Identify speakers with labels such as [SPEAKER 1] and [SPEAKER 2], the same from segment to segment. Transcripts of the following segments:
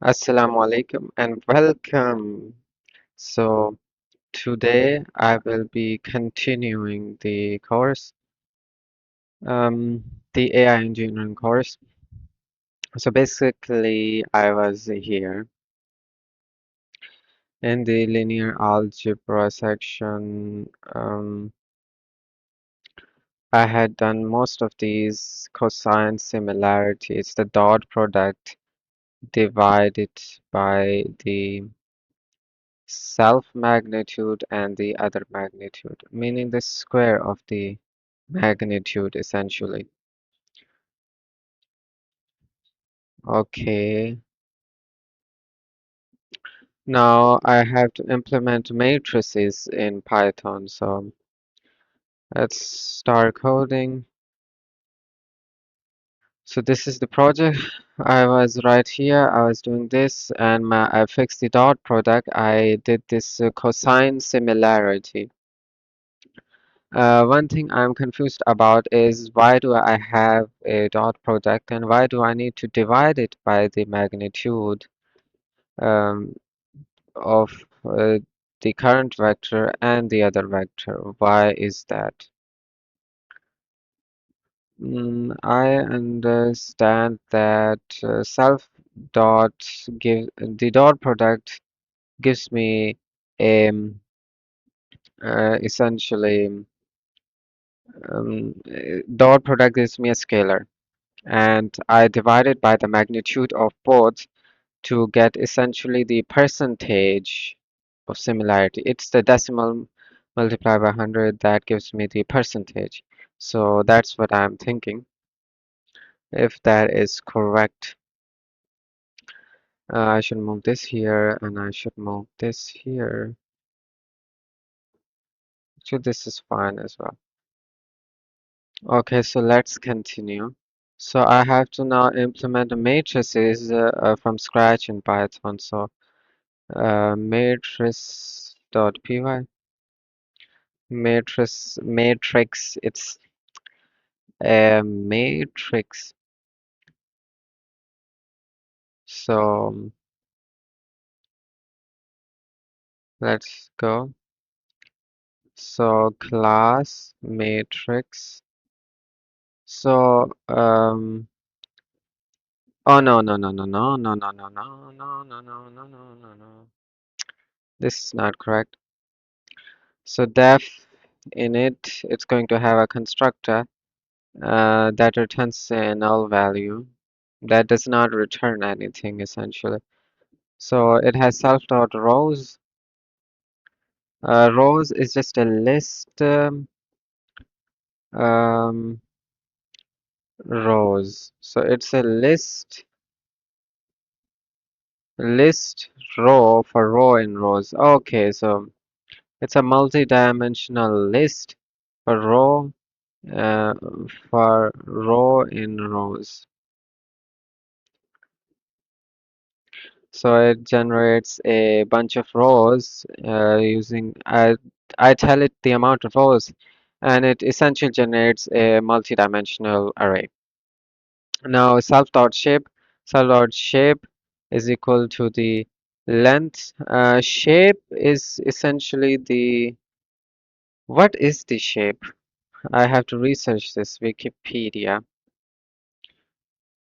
[SPEAKER 1] Assalamu alaikum and welcome. So, today I will be continuing the AI engineering course. So, basically, I was here in the linear algebra section. I had done most of these cosine similarities, the dot product divided by the self magnitude and the other magnitude, meaning the square of the magnitude essentially. Okay, now I have to implement matrices in Python. So let's start coding. So this is the project. I was right here. I was doing this, and I fixed the dot product. I did this cosine similarity. One thing I'm confused about is why do I have a dot product and why do I need to divide it by the magnitude um, of the current vector and the other vector? Why is that? I understand that self dot give the dot product gives me a essentially dot product gives me a scalar and I divide it by the magnitude of both to get essentially the percentage of similarity. It's the decimal multiplied by 100 that gives me the percentage. So that's what I'm thinking. If that is correct, I should move this here and I should move this here. So this is fine as well. Okay, so let's continue. So I have to now implement the matrices from scratch in Python. So matrix.py matrix, it's a matrix. So let's go. So class matrix. So oh no. This is not correct. So def in it's going to have a constructor that returns a null value that does not return anything essentially. So it has self dot rows. Rows is just a list. Um, rows. So it's a list row for row in rows. Okay, so it's a multi-dimensional list for row uh, in rows. So it generates a bunch of rows using I tell it the amount of rows, and it essentially generates a multi-dimensional array. Now self.shape is equal to the length. Shape is essentially the what is the shape? I have to research this Wikipedia.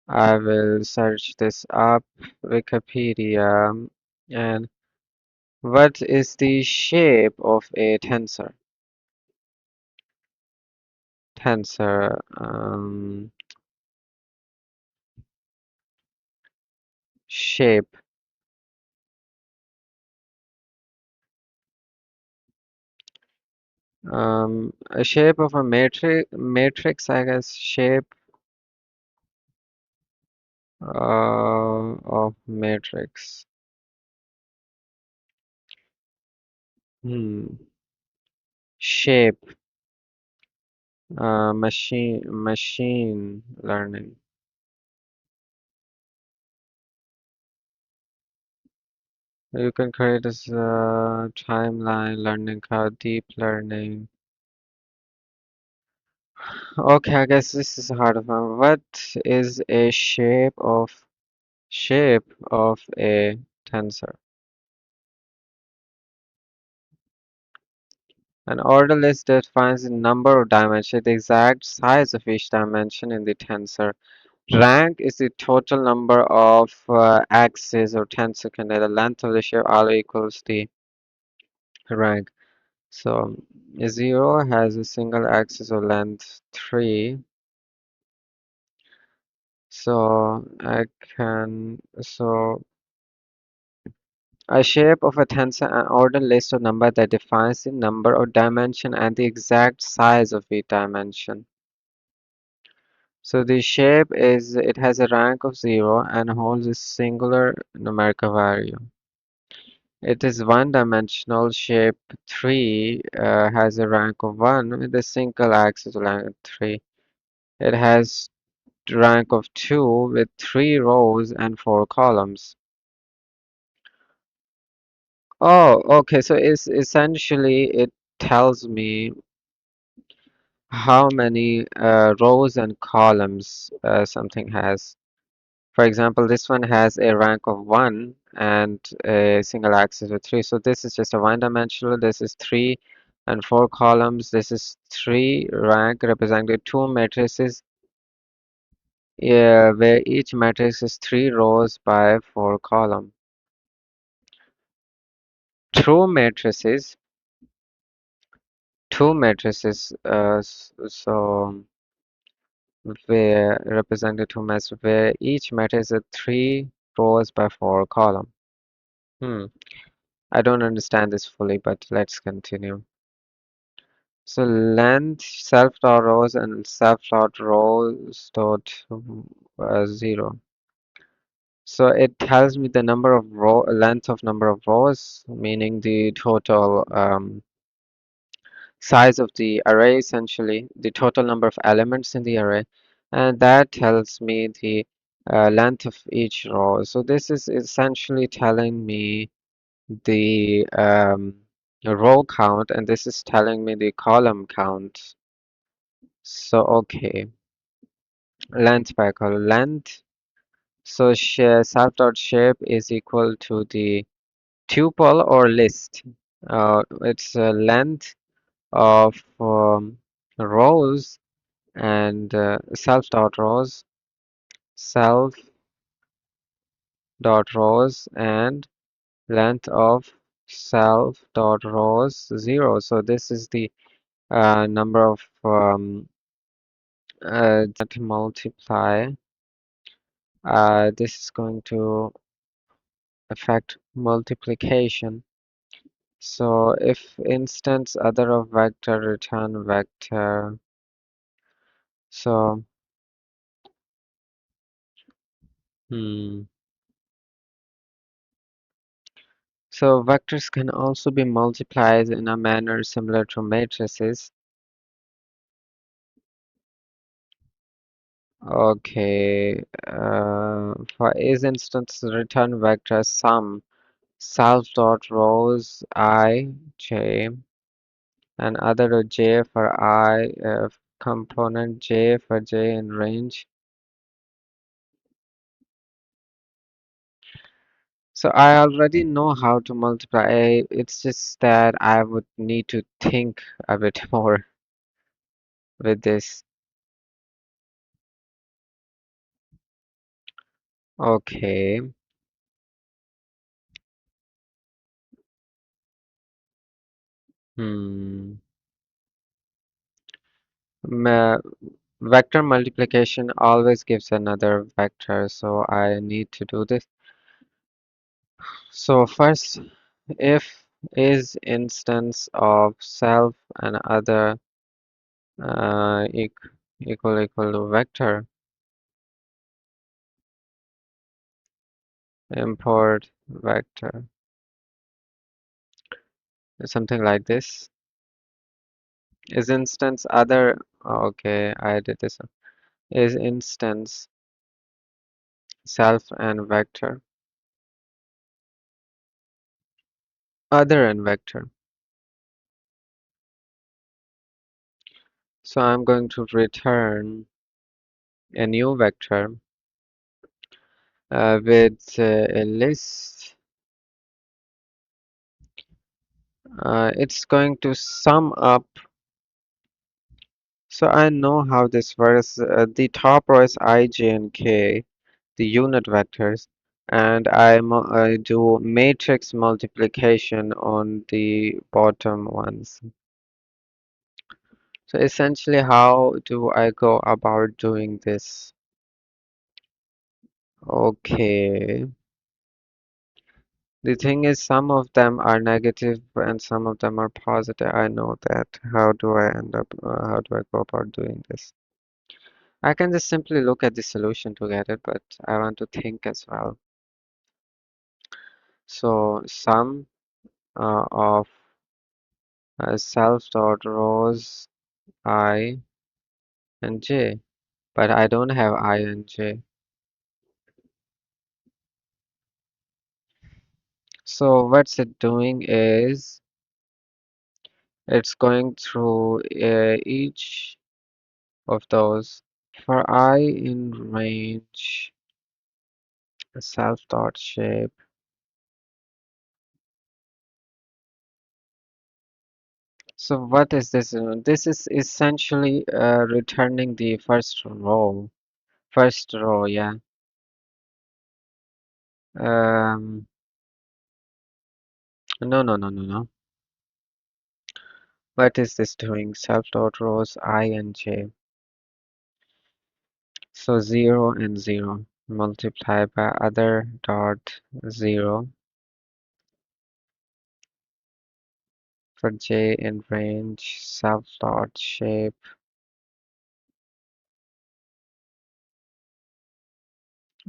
[SPEAKER 1] I will search this up Wikipedia and what is the shape of a tensor? Tensor shape. A shape of a matrix, I guess. Shape of matrix. Hmm. Shape. Machine learning. You can create this timeline learning curve, deep learning. Okay, I guess this is a hard one. What is a shape of Shape of a tensor. An order list defines the number of dimensions, the exact size of each dimension in the tensor. Rank is the total number of axes or tensor container. The length of the shape R equals the rank. So 0 has a single axis of length 3. So a shape of a tensor an ordered list of number that defines the number or dimension and the exact size of each dimension. So the shape is it has a rank of 0 and holds a singular numerical value. It is one-dimensional. Shape 3 has a rank of 1 with a single axis length 3. It has rank of 2 with 3 rows and 4 columns. Oh, okay. So it's essentially it tells me how many rows and columns something has. For example, this one has a rank of 1 and a single axis of 3. So this is just a one-dimensional. This is 3 and 4 columns. This is 3 rank representing 2 matrices, yeah, where each matrix is 3 rows by 4 columns. Two matrices, two matrices, so where represented two matrices, where each matrix is 3 rows by 4 columns. Hmm. I don't understand this fully, but let's continue. So length self dot rows and self dot rows dot 0. So it tells me the number of row length of number of rows, meaning the total size of the array, essentially the total number of elements in the array, and that tells me the length of each row. So this is essentially telling me the row count, and this is telling me the column count. So okay, length by column length. So share self dot shape is equal to the tuple or list. It's length of rows and self dot rows, self dot rows, and length of self dot rows 0. So this is the number of that multiply. This is going to affect multiplication. So if instance other of vector return vector. So hmm. So vectors can also be multiplied in a manner similar to matrices. Okay. For each instance return vector sum self dot rows I j and other j for I component j for j in range. So I already know how to multiply. It's just that I would need to think a bit more with this. Okay. Hmm. Ma Vector multiplication always gives another vector, so I need to do this. So first, if is instance of self and other eq equal to vector, import vector, something like this. Is instance other, okay, I did this one. Is instance self and vector, other and vector. So I'm going to return a new vector. with a list. It's going to sum up. So I know how this works. The top row is I, J, and K, the unit vectors, and I do matrix multiplication on the bottom ones. So essentially, how do I go about doing this? Okay. The thing is, some of them are negative and some of them are positive. I know that. How do I end up, how do I go about doing this? I can just simply look at the solution to get it, but I want to think as well. So sum of self dot rows I and j, but I don't have I and j. So what's it doing is it's going through each of those. For I in range self dot shape. So what is this? This is essentially returning the first row. First row, yeah. Um, no. What is this doing? Self dot rows I and j. So 0 and 0 multiplied by other dot 0 for j in range self dot shape.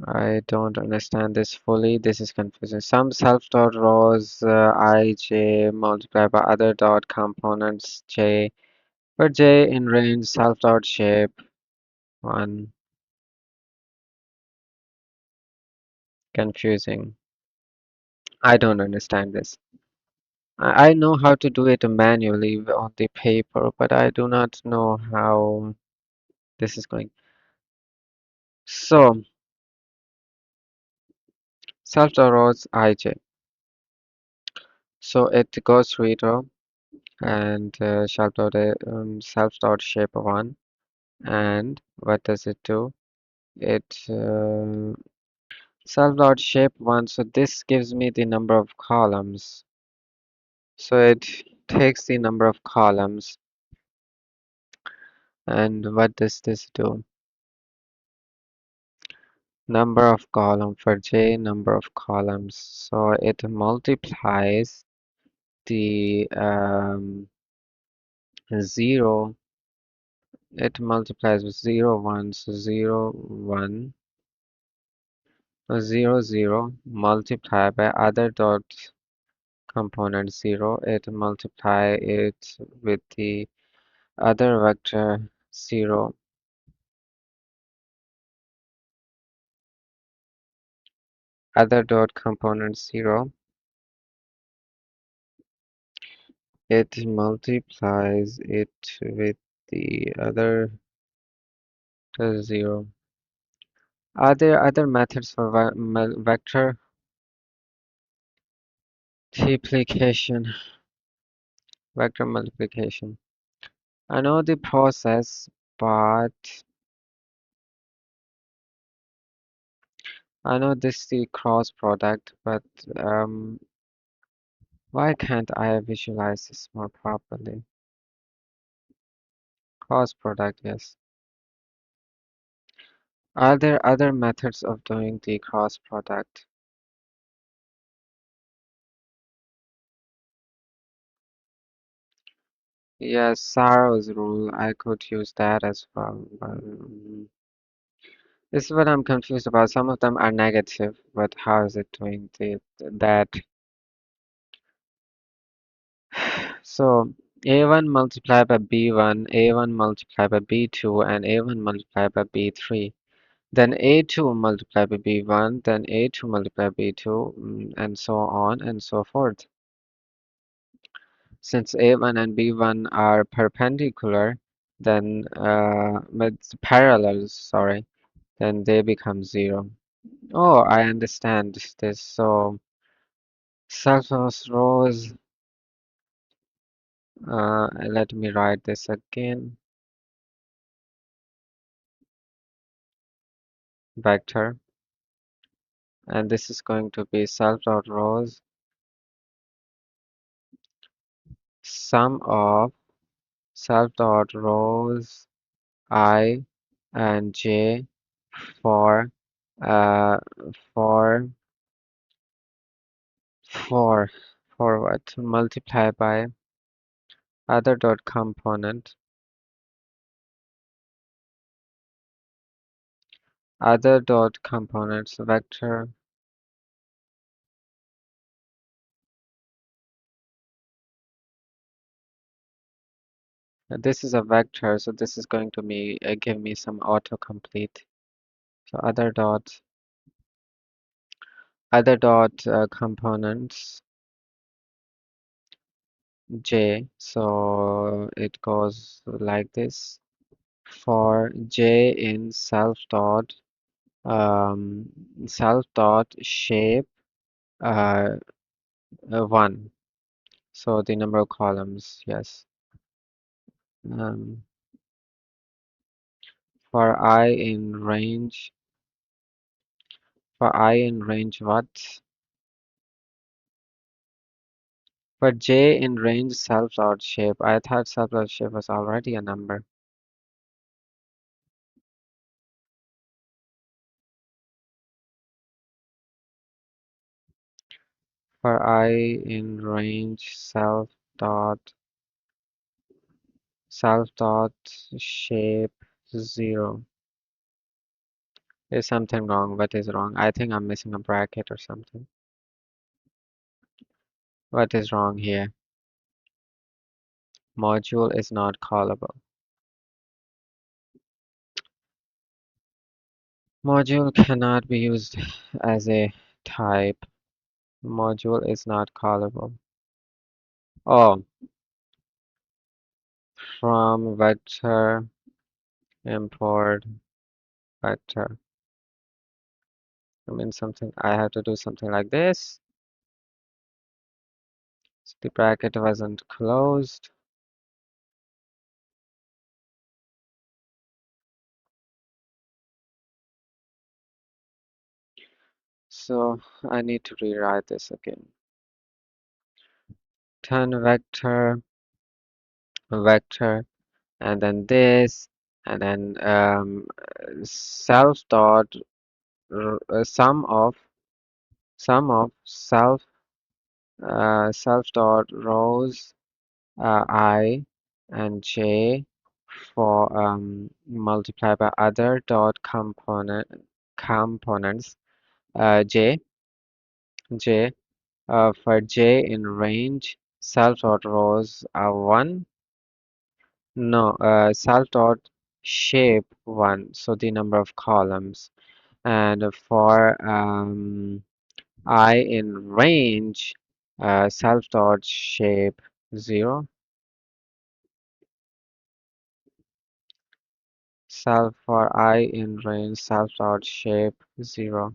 [SPEAKER 1] I don't understand this fully. This is confusing. Some self dot rows I j multiplied by other dot components j for j in range self dot shape 1. Confusing. I don't understand this. I know how to do it manually on the paper, but I do not know how this is going. So, self dot rows ij. So it goes through it row and self dot shape 1. And what does it do? It self dot shape 1. So this gives me the number of columns. So it takes the number of columns. And what does this do? Number of column for j, number of columns. So it multiplies the 0. It multiplies with 0, 1. So 0, 1, 0, 0 multiplied by other dot component 0. It multiply it with the other vector 0, other dot component 0. It multiplies it with the other 0. Are there other methods for vector multiplication? Vector multiplication. I know the process, but I know this is the cross product, but why can't I visualize this more properly? Cross product, yes. Are there other methods of doing the cross product? Yes, Saro's rule, I could use that as well. But, this is what I'm confused about. Some of them are negative, but how is it doing that? So A1 multiplied by B1, A1 multiplied by B2, and A1 multiplied by B3. Then A2 multiplied by B1, then A2 multiplied by B2, and so on and so forth. Since A1 and B1 are perpendicular, then with parallels, sorry, then they become 0. Oh, I understand this. So self rows, let me write this again. Vector, and this is going to be self dot rows, sum of self dot rows I and j for uh for for for what? Multiply by other dot component, other dot components vector. This is a vector, so this is going to be give me some autocomplete. So other dot components j. So it goes like this. For j in um, self dot shape uh, 1. So the number of columns, yes. Um, for I in range what? For j in range self dot shape. I thought self dot shape was already a number. For I in range self dot shape 0. Is something wrong? What is wrong? I think I'm missing a bracket or something. What is wrong here? Module is not callable. Module cannot be used as a type. Module is not callable. Oh, from vector import vector. I mean something. I have to do something like this. So the bracket wasn't closed. So I need to rewrite this again. Turn vector, and then this, and then self dot sum of self dot rows I and j for multiply by other dot components j for j in range self dot rows 1. No, self dot shape 1, so the number of columns. And for I in range, self dot shape 0. Self for I in range, self dot shape 0.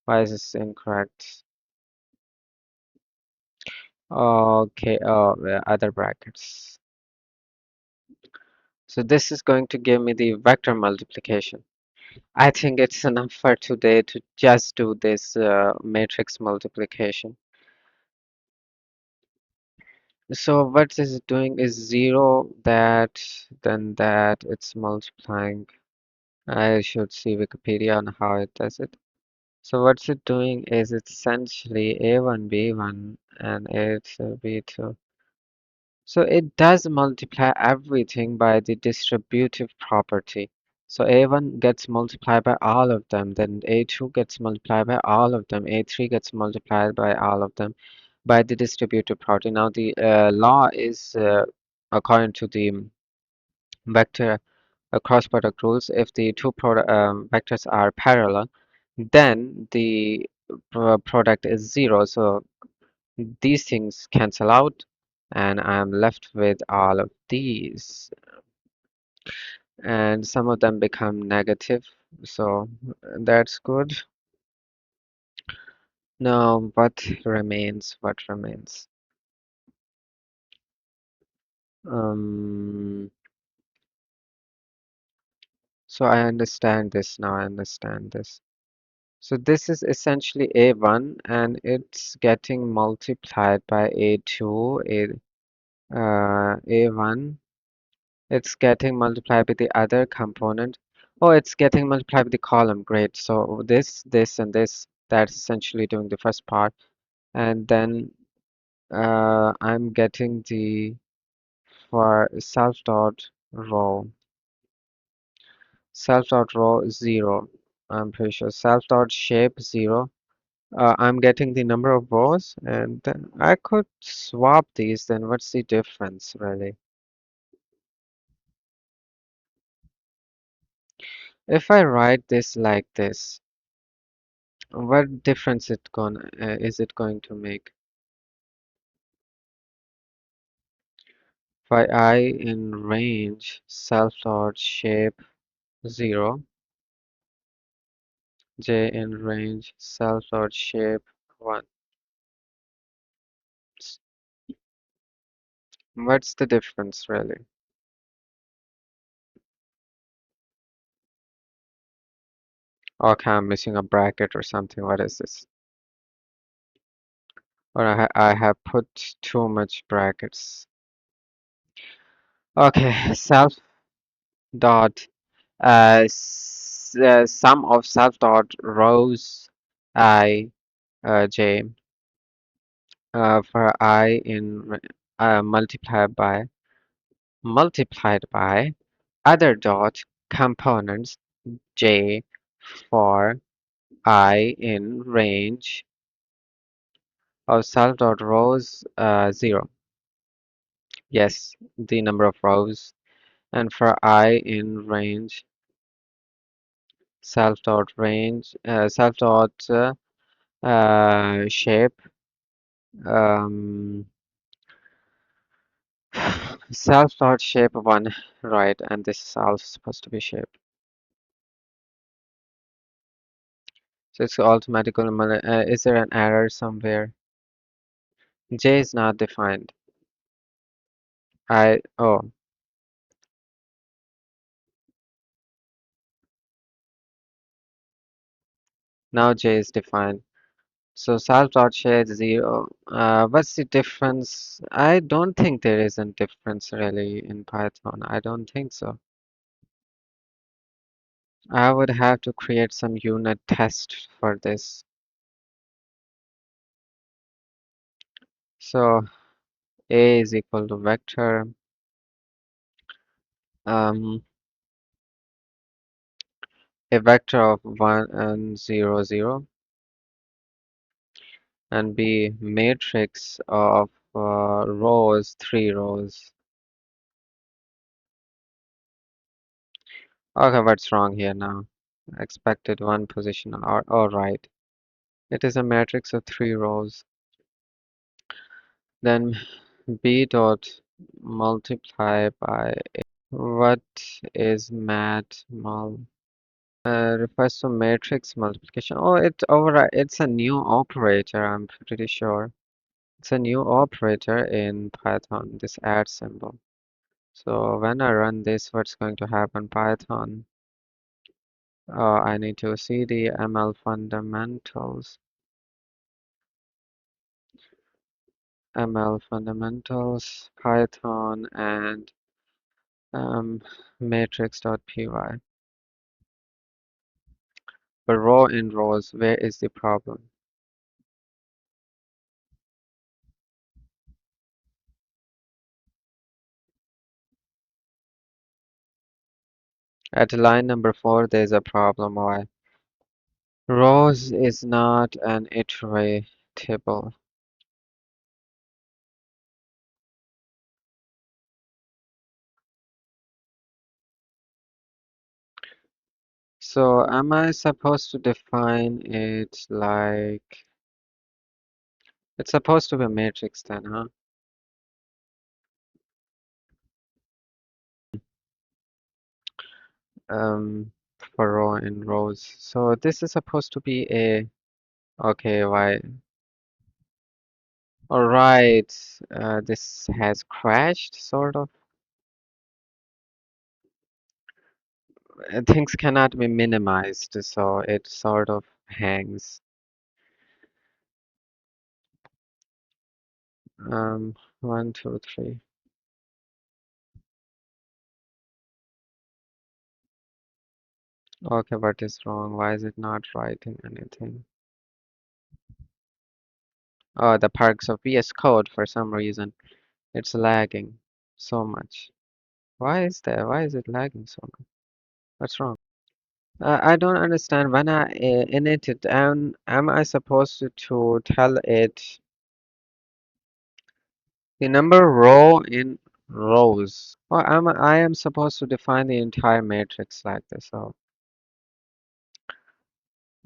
[SPEAKER 1] Why is this incorrect? Okay, oh, the other brackets. So this is going to give me the vector multiplication. I think it's enough for today to just do this matrix multiplication. So what this is doing is 0, that, then that, it's multiplying. I should see Wikipedia on how it does it. So what's it doing is it's essentially A1, B1, and A2, B2. So it does multiply everything by the distributive property. So A1 gets multiplied by all of them, then A2 gets multiplied by all of them, A3 gets multiplied by all of them by the distributive property. Now the law is according to the vector cross product rules, if the two vectors are parallel, then the product is 0. So these things cancel out, and I'm left with all of these, and some of them become negative. So that's good. No, what remains? What remains? Um, so I understand this now. I understand this. So this is essentially A1 and it's getting multiplied by A2, A1. It's getting multiplied by the other component. Oh, it's getting multiplied by the column. Great. So this, and this, that's essentially doing the first part. And then I'm getting the for self dot row. Self dot row 0. I'm pretty sure. Self dot shape 0. I'm getting the number of rows, and then I could swap these. Then what's the difference, really? If I write this like this, what difference is it going to make? If I in range self dot shape 0, j in range self dot shape 1. What's the difference, really? Okay, I'm missing a bracket or something. What is this? Or I have put too much brackets. Okay, self dot sum of self dot rows I j for I multiplied by other dot components j for I in range of self dot rows 0. Yes, the number of rows. And for I in range self dot shape um, self dot shape 1, right? And this is also supposed to be shape. So it's automatically is there an error somewhere? J is not defined. Oh, now J is defined. So self dot shape 0. What's the difference? I don't think there is a difference really in Python. I don't think so. I would have to create some unit test for this. So A is equal to vector um, a vector of 1 and 0, 0, and B matrix of rows, 3 rows. Okay, what's wrong here now? Expected one positional or oh right. It is a matrix of 3 rows. Then B dot multiply by what is mat mul refers to matrix multiplication. Oh, it's a new operator, I'm pretty sure. It's a new operator in Python, this add symbol. So when I run this, what's going to happen? Python. I need to see the ML fundamentals. ML fundamentals, Python, and matrix.py. But row in rows, where is the problem? At line number 4, there's a problem. Why? Rows is not an iteratable. So am I supposed to define it like it's supposed to be a matrix then, huh? Um, for row in rows. So this is supposed to be a Okay, why? All right. This has crashed, sort of. Things cannot be minimized, so it sort of hangs. One, two, three. Okay, what is wrong? Why is it not writing anything? Oh, the parts of VS Code for some reason. It's lagging so much. Why is that? Why is it lagging so much? What's wrong? I don't understand when I init it. Am I supposed to tell it the number row in rows? Or I am supposed to define the entire matrix like this? So,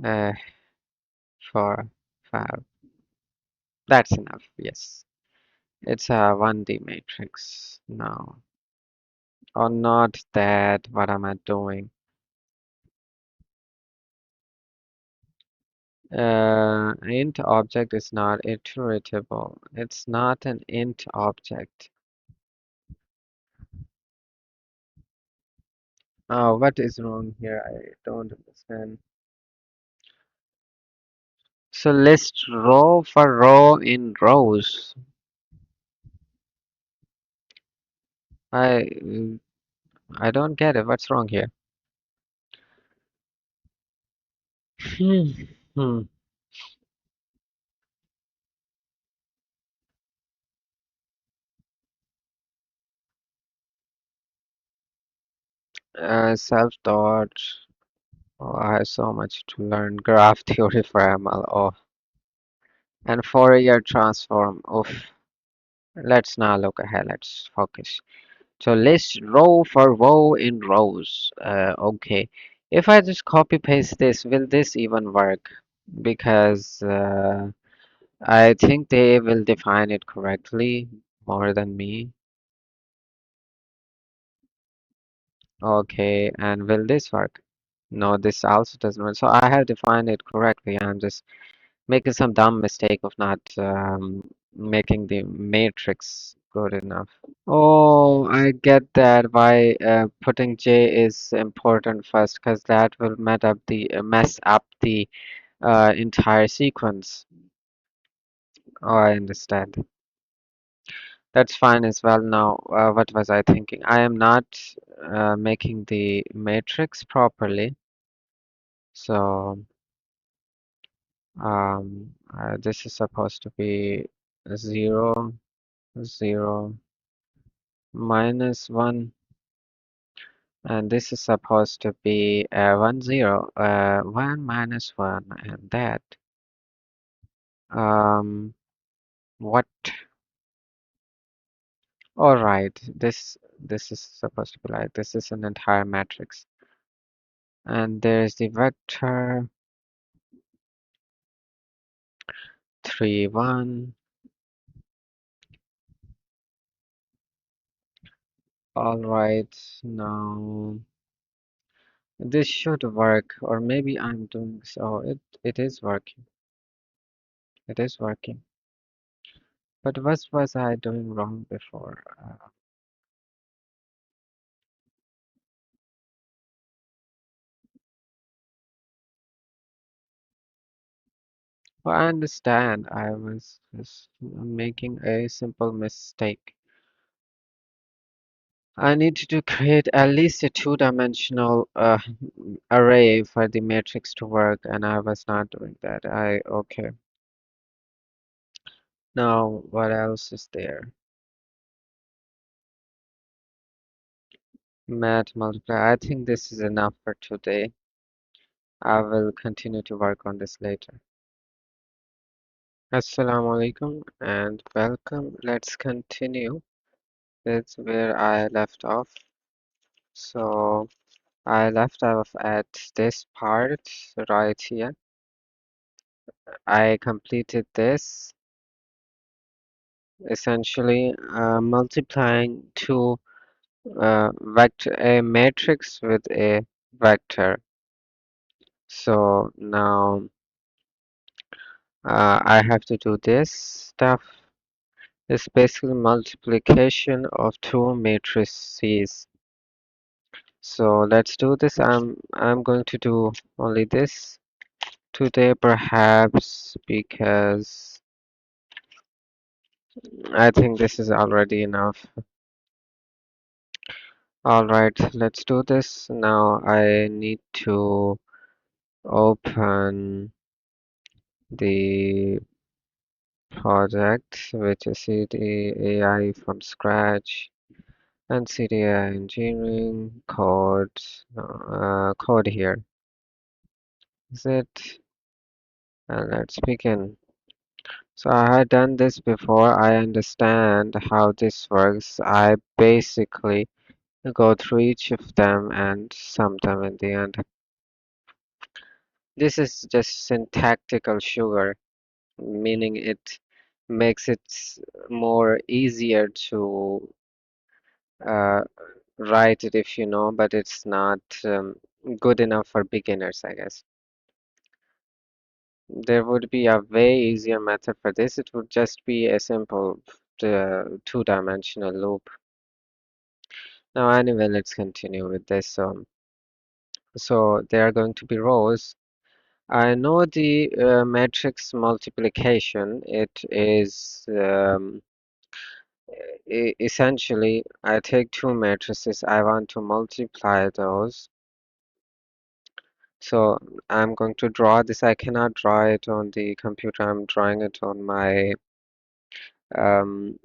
[SPEAKER 1] uh, four, five. That's enough. Yes, it's a 1D matrix. No, or not that. What am I doing? Int object is not iteratable. It's not an int object. What is wrong here? I don't understand. So list row for row in rows. I I don't get it. What's wrong here? Hmm. Hmm. Self dot. Oh, I have so much to learn. Graph theory for ML. Oh, and Fourier transform. Oof. Let's now look ahead. Let's focus. So list row for row in rows. Okay. If I just copy paste this, will this even work? Because I think they will define it correctly more than me. Okay, and will this work? No, this also doesn't work. So I have defined it correctly. I'm just making some dumb mistake of not making the matrix good enough. Oh, I get that why putting J is important first, because that will mess up the entire sequence. Oh, I understand. That's fine as well. Now, what was I thinking? I am not making the matrix properly. So, this is supposed to be 0, 0, -1, and this is supposed to be 1, 0, 1 -1, and that. Um, what? All right, this is supposed to be like this is an entire matrix, and there's the vector 3, 1. All right, now this should work, or maybe I'm doing so. It is working. It is working. But what was I doing wrong before? Well, I understand. I was just making a simple mistake. I needed to create at least a two-dimensional array for the matrix to work, and I was not doing that. Okay. Now, what else is there? Math multiply. I think this is enough for today. I will continue to work on this later. Assalamu alaikum and welcome. Let's continue with where I left off. So I left off at this part right here. I completed this essentially multiplying two vector a matrix with a vector. So now I have to do this stuff. It's basically multiplication of two matrices. So let's do this. I'm going to do only this today, perhaps because I think this is already enough. All right, let's do this. Now I need to open the project, which is CDAI from scratch, and CDAI engineering code here. Is it? And let's begin. So I had done this before. I understand how this works. I basically go through each of them and sum them in the end. This is just syntactical sugar, meaning it makes it more easier to uh, write it if you know, but it's not good enough for beginners, I guess. There would be a way easier method for this. It would just be a simple two-dimensional loop. Now, anyway, let's continue with this. So there are going to be rows. I know the matrix multiplication. It is essentially I take two matrices. I want to multiply those. So I'm going to draw this. I cannot draw it on the computer. I'm drawing it on my um,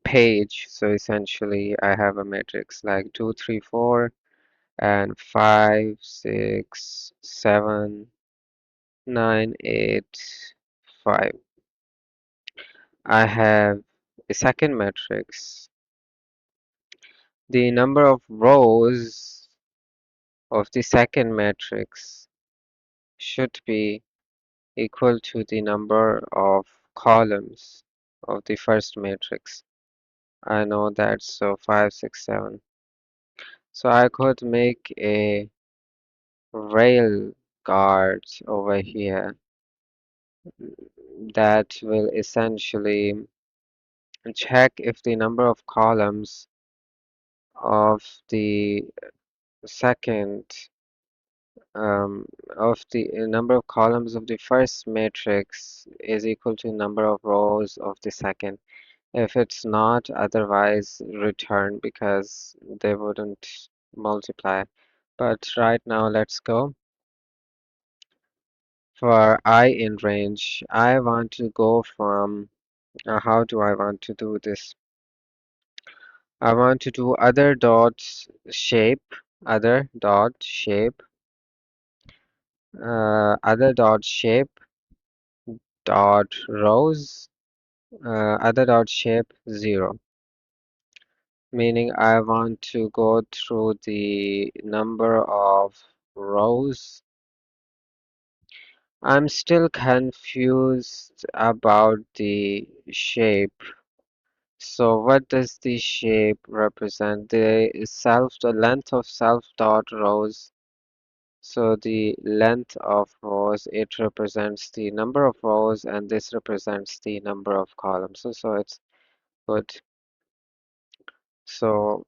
[SPEAKER 1] page. So essentially, I have a matrix like 2, 3, 4, and 5, 6, 7, 9, 8, 5. I have a second matrix. The number of rows of the second matrix should be equal to the number of columns of the first matrix. I know that, so 5, 6, 7. So I could make a rail guard over here that will essentially check if the number of columns of the second of the number of columns of the first matrix is equal to number of rows of the second. If it's not, otherwise return because they wouldn't multiply. But right now, let's go. For I in range, I want to go from, how do I want to do this? I want to do other dot shape, other dot shape, other dot shape dot rows, other dot shape 0. Meaning I want to go through the number of rows. I'm still confused about the shape. So what does the shape represent? The length of self dot rows. So the length of rows, it represents the number of rows, and this represents the number of columns. So it's good. So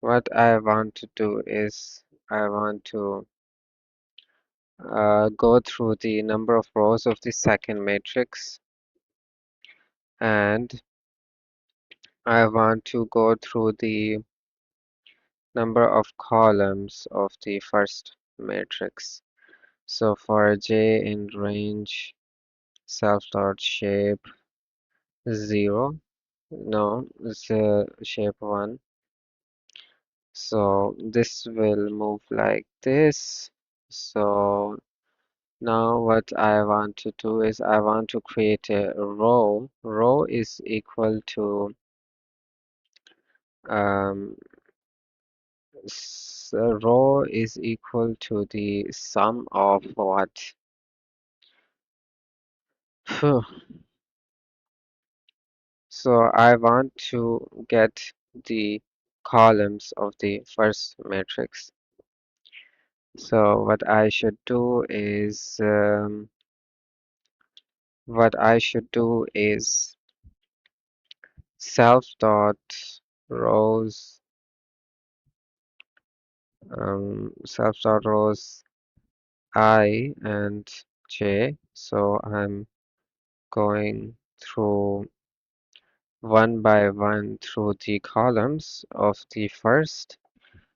[SPEAKER 1] what I want to do is I want to go through the number of rows of the second matrix, and I want to go through the number of columns of the first matrix. So for j in range self dot shape 0, no, it's shape 1. So this will move like this. So now what I want to do is I want to create a row. Row is equal to um, row is equal to the sum of what? Phew. So I want to get the columns of the first matrix. So what I should do is self dot rows self.rows I and j. So I'm going through one by one through the columns of the first,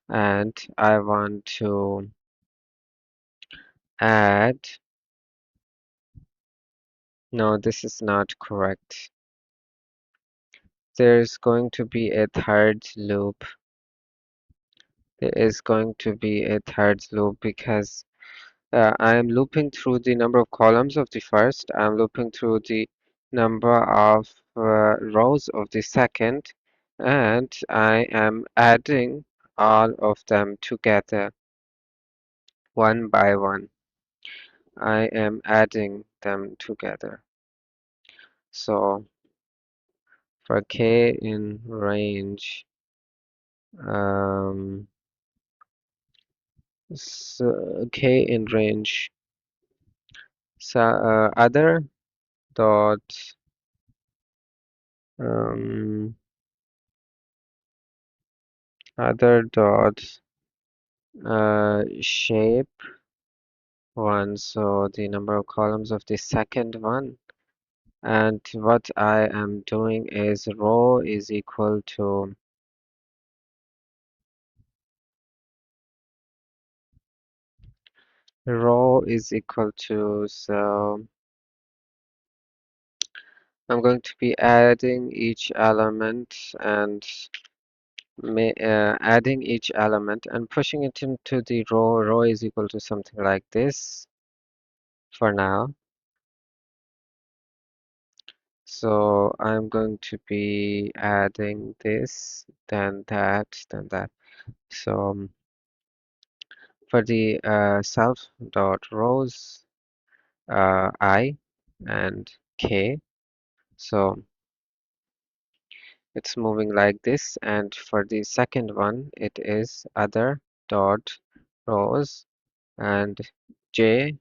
[SPEAKER 1] and I want to add, no, this is not correct. There's going to be a third loop. There is going to be a third loop because I am looping through the number of columns of the first. I'm looping through the number of rows of the second, and I am adding all of them together one by one. I am adding them together. So for k in range, um, k in range, so other dot um, other dot shape one, so the number of columns of the second one. And what I am doing is row is equal to so I'm going to be adding each element and adding each element and pushing it into the row. Row is equal to something like this for now. So I'm going to be adding this, then that, then that. So for the self dot rows I and k, so it's moving like this. And for the second one, it is other dot rows and j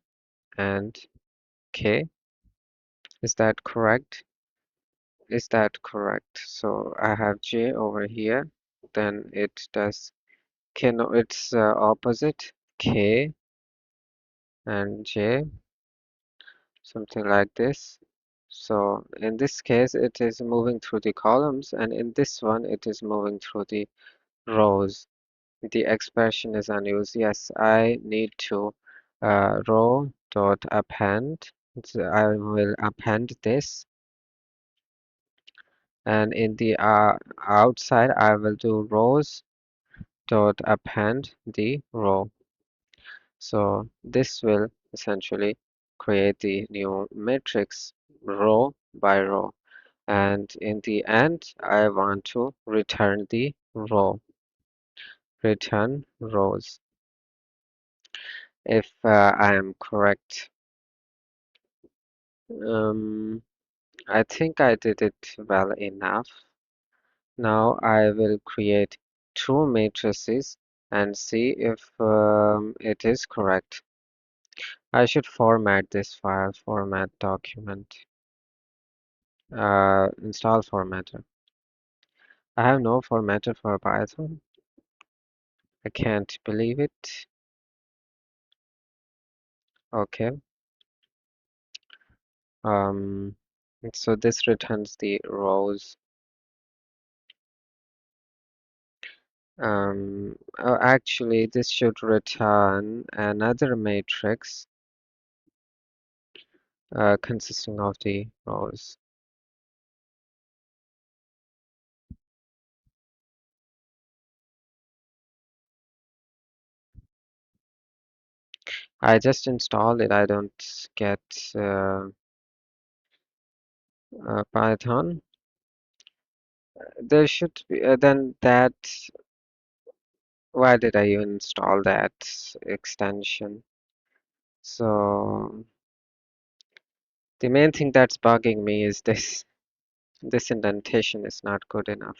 [SPEAKER 1] and k. Is that correct? Is that correct? So I have j over here, then it does k, no, it's opposite k and j, something like this. So in this case, it is moving through the columns, and in this one, it is moving through the rows. The expression is unused. Yes, I need to row dot append. So I will append this, and in the outside, I will do rows dot append the row. So this will essentially create the new matrix row by row. And in the end, I want to return the row, return rows. If I am correct, um, I think I did it well enough. Now I will create two matrices and see if it is correct. I should format this file, format document, install formatter. I have no formatter for Python. I can't believe it. Okay. Um, so this returns the rows. Actually, this should return another matrix consisting of the rows. I just installed it. I don't get Python. There should be then that. Why did I even install that extension? So the main thing that's bugging me is this indentation is not good enough.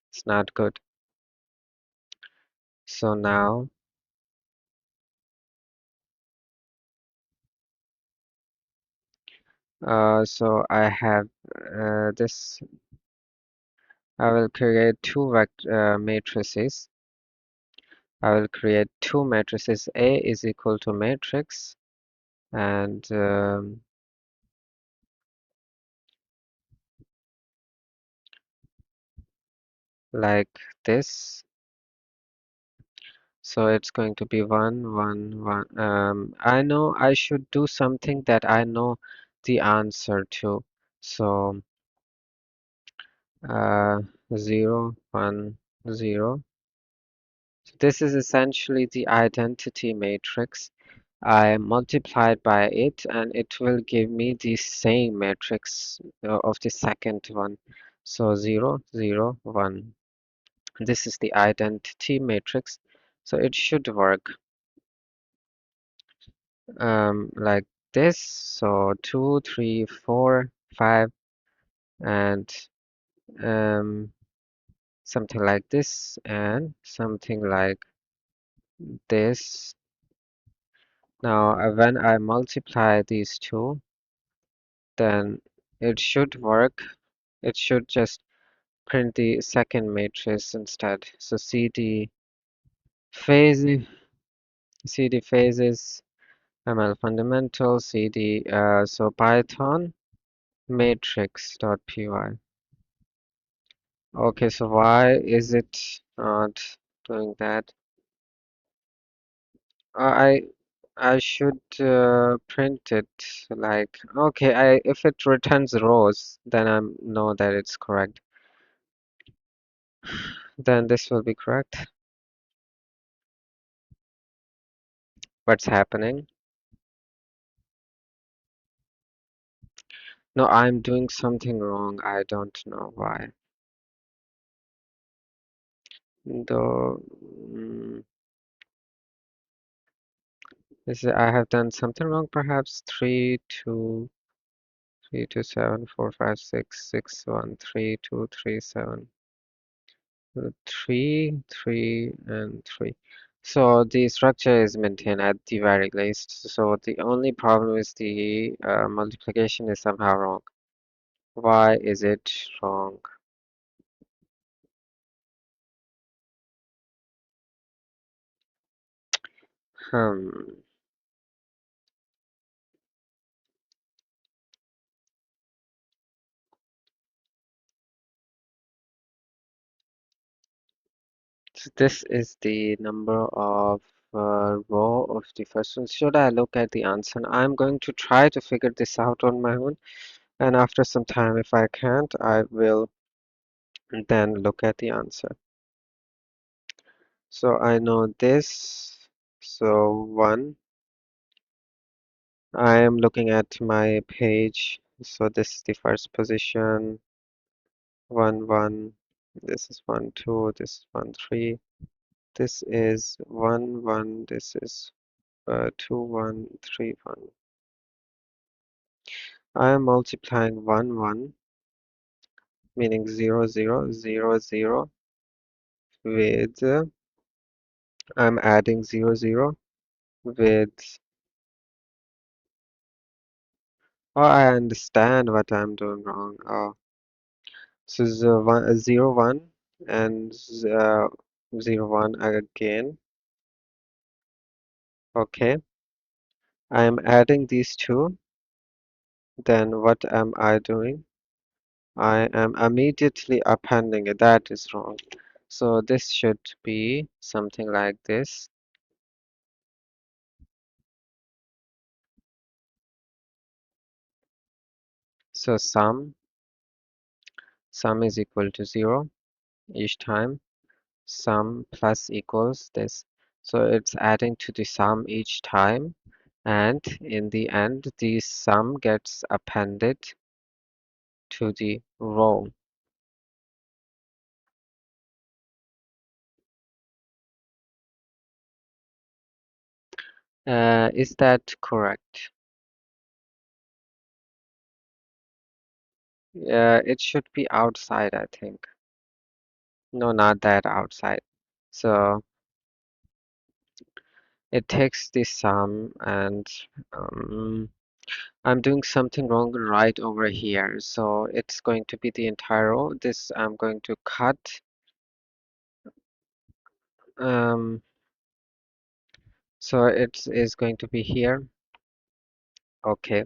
[SPEAKER 1] It's not good. So now So I have this. I will create two matrices. I will create two matrices. A is equal to matrix, and like this. So it's going to be 1, 1, 1. I know I should do something that I know the answer to. So uh, 0, 1, 0. This is essentially the identity matrix. I multiplied by it, and it will give me the same matrix of the second one. So 0, 0, 1. This is the identity matrix. So it should work like this. So 2, 3, 4, 5, and um, something like this, and something like this. Now, when I multiply these two, then it should work. It should just print the second matrix instead. So phase, CD phases, ML fundamentals, CD, so Python matrix.py. Okay, so why is it not doing that? I I should print it like okay. I if it returns rows, then I know that it's correct. Then this will be correct. What's happening? No, I'm doing something wrong. I don't know why. Though I have done something wrong, perhaps 3 2 3 2 7 4 5 6 6 1 3 2 3 7 3 3 and 3. So the structure is maintained at the very least. So the only problem is the multiplication is somehow wrong. Why is it wrong? Hmm. So this is the number of row of the first one. Should I look at the answer? I'm going to try to figure this out on my own, and after some time, if I can't, I will then look at the answer. So I know this. So 1. I am looking at my page. So this is the first position. 1, 1. This is 1, 2. This is 1, 3. This is 1, 1. This is 2, 1, 3, 1. I am multiplying 1, 1, meaning 0, 0, 0, 0 with, I'm adding 0, 0 with, oh, I understand what I'm doing wrong. Oh, so 0, 1 and 0, 1 again. Okay, I am adding these two. Then what am I doing? I am immediately appending it. That is wrong. So this should be something like this. So sum is equal to 0 each time. Sum plus equals this. So it's adding to the sum each time. And in the end, the sum gets appended to the row. Is that correct? It should be outside, I think. No, not that outside. So it takes the sum and um, I'm doing something wrong right over here. So it's going to be the entire row. This I'm going to cut. Um, so it is going to be here. Okay.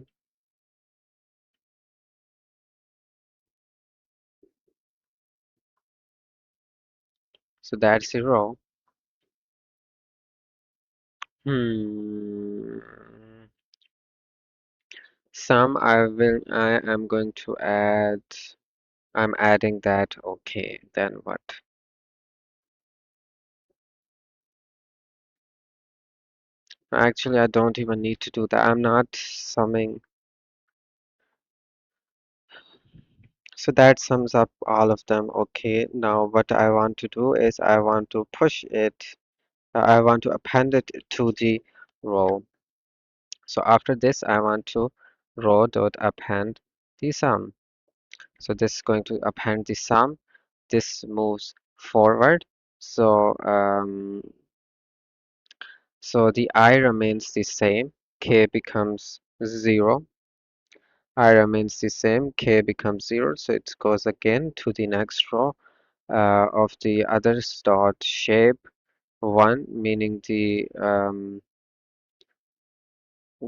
[SPEAKER 1] So that's a row. Hmm. I am going to add, I'm adding that. Okay. Then what? Actually, I don't even need to do that. I'm not summing. So that sums up all of them. Okay. Now what I want to do is I want to push it. I want to append it to the row. So after this, I want to row dot append the sum. So this is going to append the sum. This moves forward. So so the I remains the same. K becomes 0. I remains the same. K becomes 0. So it goes again to the next row of the others dot shape 1, meaning the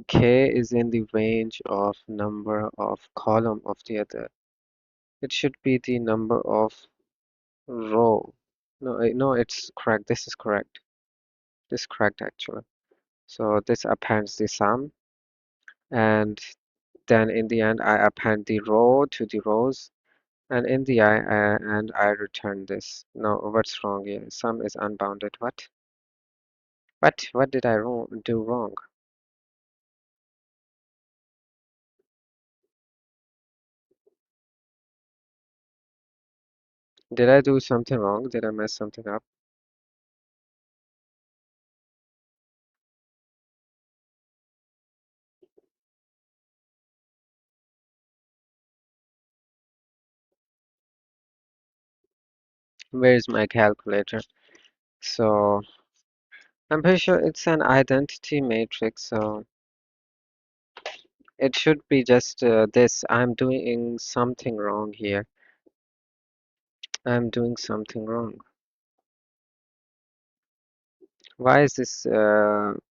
[SPEAKER 1] K is in the range of number of column of the other. It should be the number of row. No, no, it's correct. This is correct. This is correct actually. So this appends the sum, and then in the end I append the row to the rows, and in the and I return this. No, what's wrong here? Sum is unbounded. What? What? What did I do wrong? Did I do something wrong? Did I mess something up? Where is my calculator? So I'm pretty sure it's an identity matrix, so it should be just this. I'm doing something wrong here. I'm doing something wrong. Why is this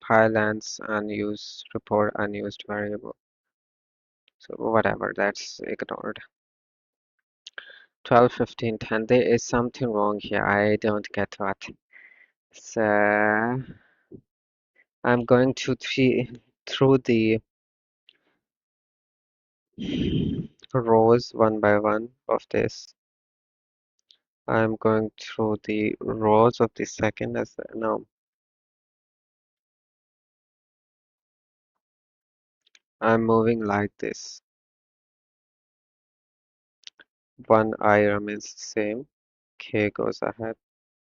[SPEAKER 1] pylance unused report unused variable? So whatever, that's ignored. 12, 15, 10. There is something wrong here. I don't get what. So I'm going to through the rows one by one of this. I'm going through the rows of the second as no. I'm moving like this. One I remains the same. K goes ahead.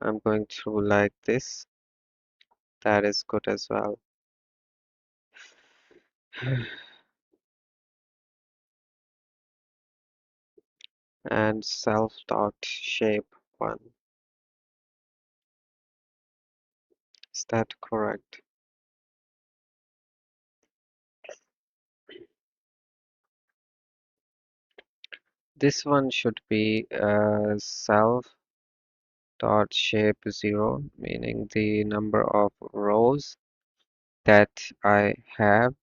[SPEAKER 1] I'm going through like this. That is good as well. And self dot shape one. Is that correct? This one should be self dot shape 0, meaning the number of rows that I have.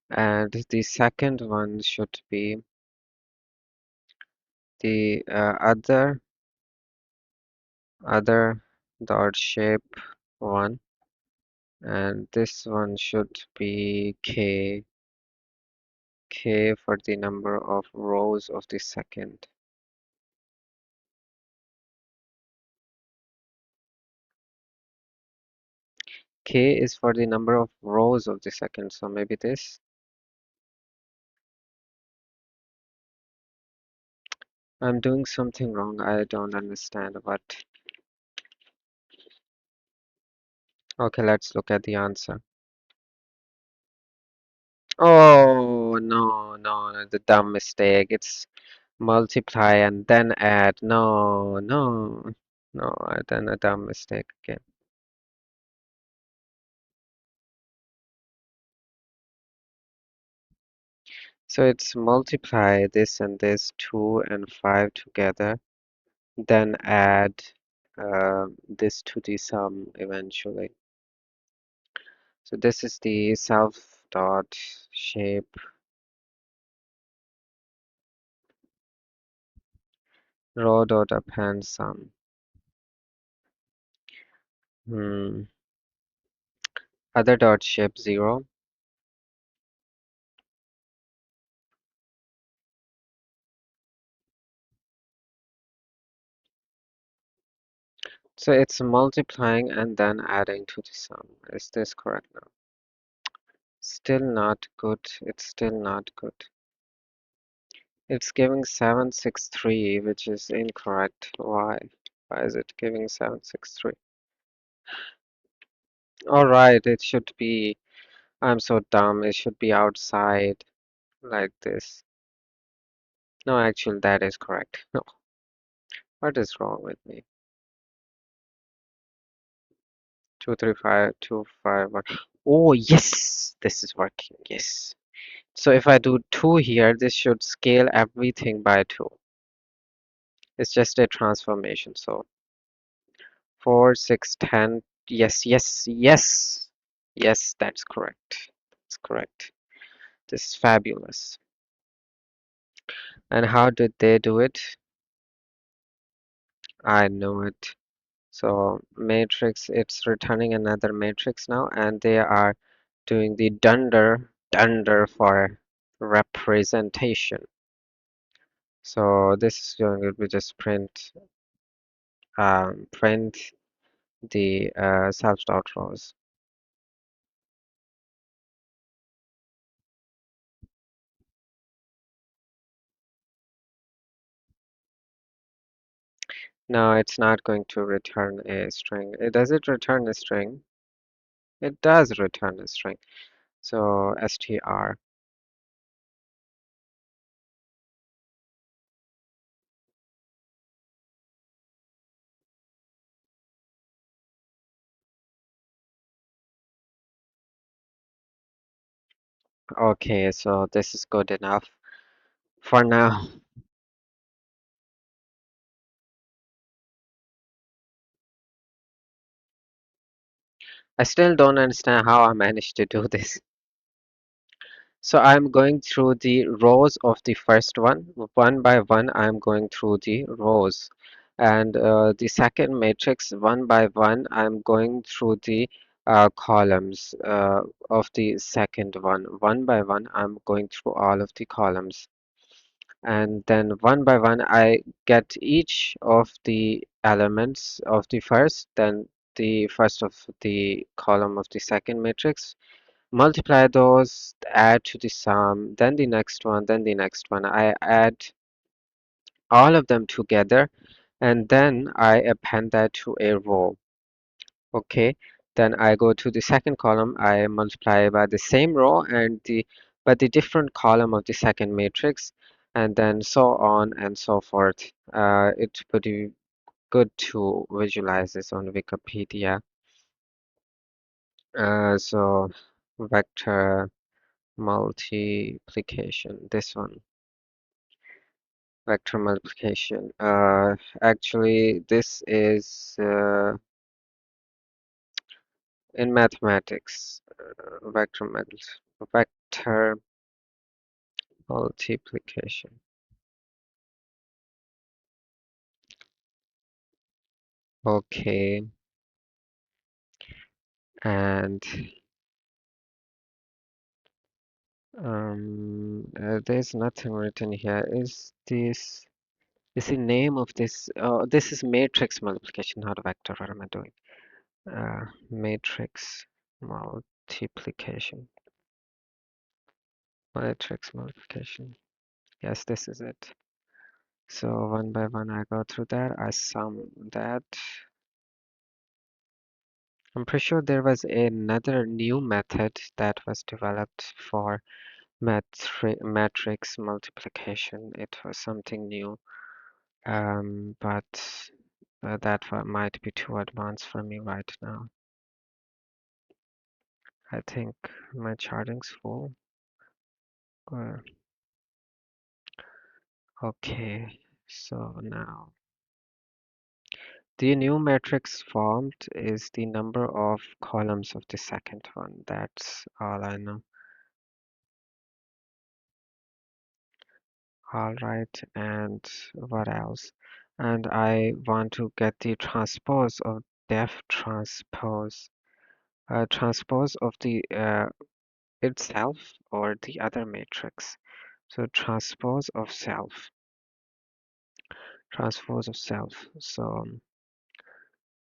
[SPEAKER 1] And the second one should be the other dot shape 1, and this one should be k for the number of rows of the second. K is for the number of rows of the second, so maybe this. I'm doing something wrong. I don't understand what. Okay, let's look at the answer. Oh, no, no, the dumb mistake. It's multiply and then add. No, no, no, I done a dumb mistake again. So it's multiply this and this, 2 and 5 together, then add this to the sum eventually. So this is the self dot shape row dot append sum. Hmm. Other dot shape 0. So it's multiplying and then adding to the sum. Is this correct now? Still not good. It's still not good. It's giving 763, which is incorrect. Why? Why is it giving 763? All right, it should be. I'm so dumb. It should be outside like this. No, actually, that is correct. No, what is wrong with me? 235, 251. Oh, yes, this is working. Yes. So if I do 2 here, this should scale everything by 2. It's just a transformation. So 4, 6, 10. Yes, yes, yes. Yes, that's correct. That's correct. This is fabulous. And how did they do it? I know it. So matrix, it's returning another matrix now, and they are doing the dunder for representation. So this is going to be just print the self dot rows. No, it's not going to return a string. Does it return a string? It does return a string. So str. Okay, so this is good enough for now. I still don't understand how I managed to do this. So I'm going through the rows of the first one by one. I'm going through the rows, and the second matrix, one by one, I'm going through the columns of the second one. One by one, I'm going through all of the columns, and then one by one, I get each of the elements of the first, then the first of the column of the second matrix, multiply those, add to the sum, then the next one, then the next one. I add all of them together and then I append that to a row. Okay, then I go to the second column, I multiply by the same row and the different column of the second matrix, and then so on and so forth. It's pretty good to visualize this on Wikipedia. So vector multiplication, this one, vector multiplication. Actually, this is in mathematics, vector multiplication. Okay, and there's nothing written here. Is the name of this? Oh, this is matrix multiplication, not vector. What am I doing? Matrix multiplication. Matrix multiplication. Yes, this is it. So one by one I go through that, I sum that. I'm pretty sure there was another new method that was developed for matrix multiplication. It was something new, but that might be too advanced for me right now. I think my charging's full. Uh, Okay, so now the new matrix formed is the number of columns of the second one. That's all I know. All right, and what else? And I want to get the transpose of def transpose. Transpose of the itself or the other matrix. So transpose of self.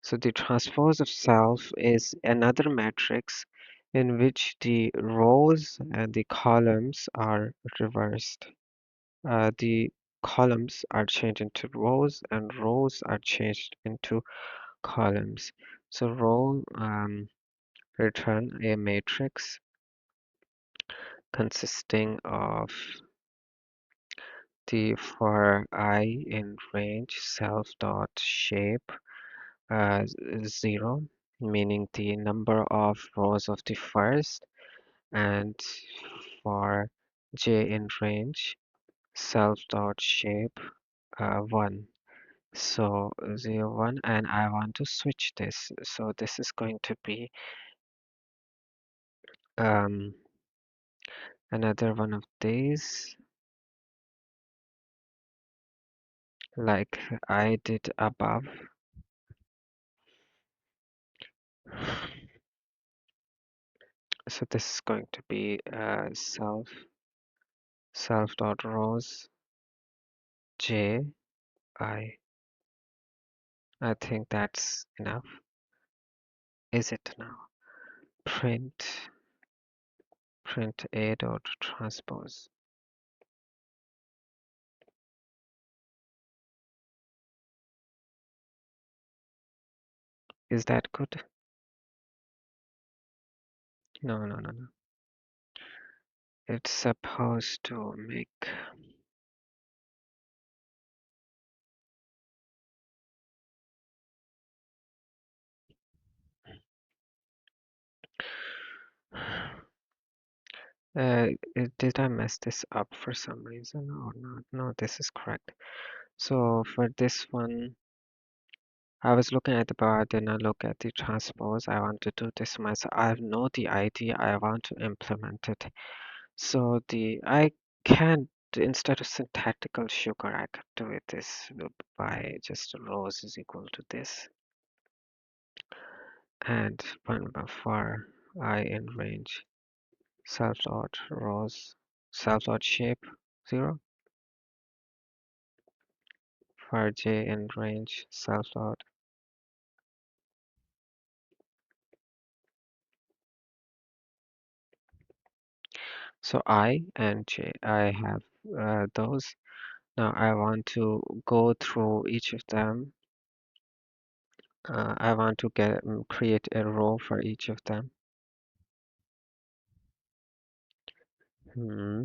[SPEAKER 1] So the transpose of self is another matrix in which the rows and the columns are reversed. The columns are changed into rows and rows are changed into columns. So row return a matrix consisting of the for I in range self dot shape 0, meaning the number of rows of the first, and for j in range self dot shape 1. So 0, 1, and I want to switch this. So this is going to be um, another one of these, like I did above. So this is going to be self dot rows j I. I think that's enough. Is it now? Print a dot transpose. Is that good? No, no, no, no. It's supposed to make. Did I mess this up for some reason or not? No, this is correct. So for this one, I was looking at the bar, then I look at the transpose. I want to do this myself. I know the idea. I want to implement it. So I can instead of syntactical sugar, I could do it this by just rows is equal to this, and one for I in range self dot rows self dot shape 0 for j in range self dot. So I and j, I have those. Now I want to go through each of them. I want to create a row for each of them. Hmm.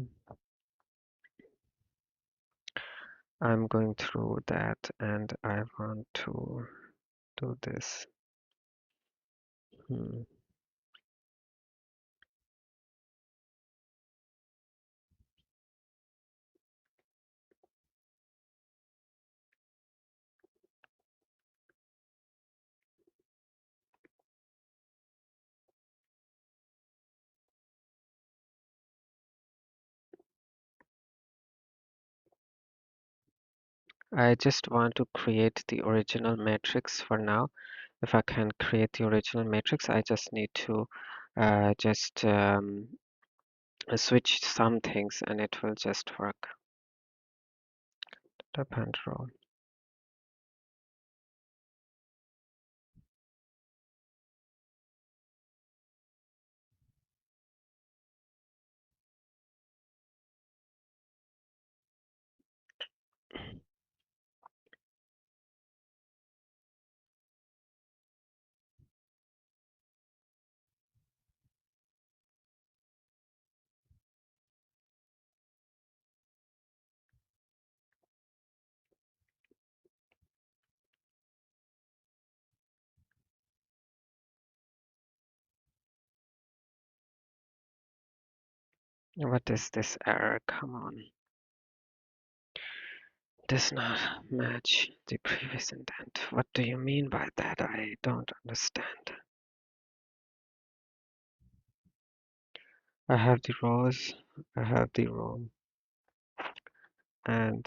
[SPEAKER 1] I'm going through that and I want to do this. Hmm. I just want to create the original matrix for now. If I can create the original matrix, I just need to just switch some things and it will just work. Depend row. What is this error? Come on. does not match the previous intent. What do you mean by that? I don't understand. I have the rows, I have the row, and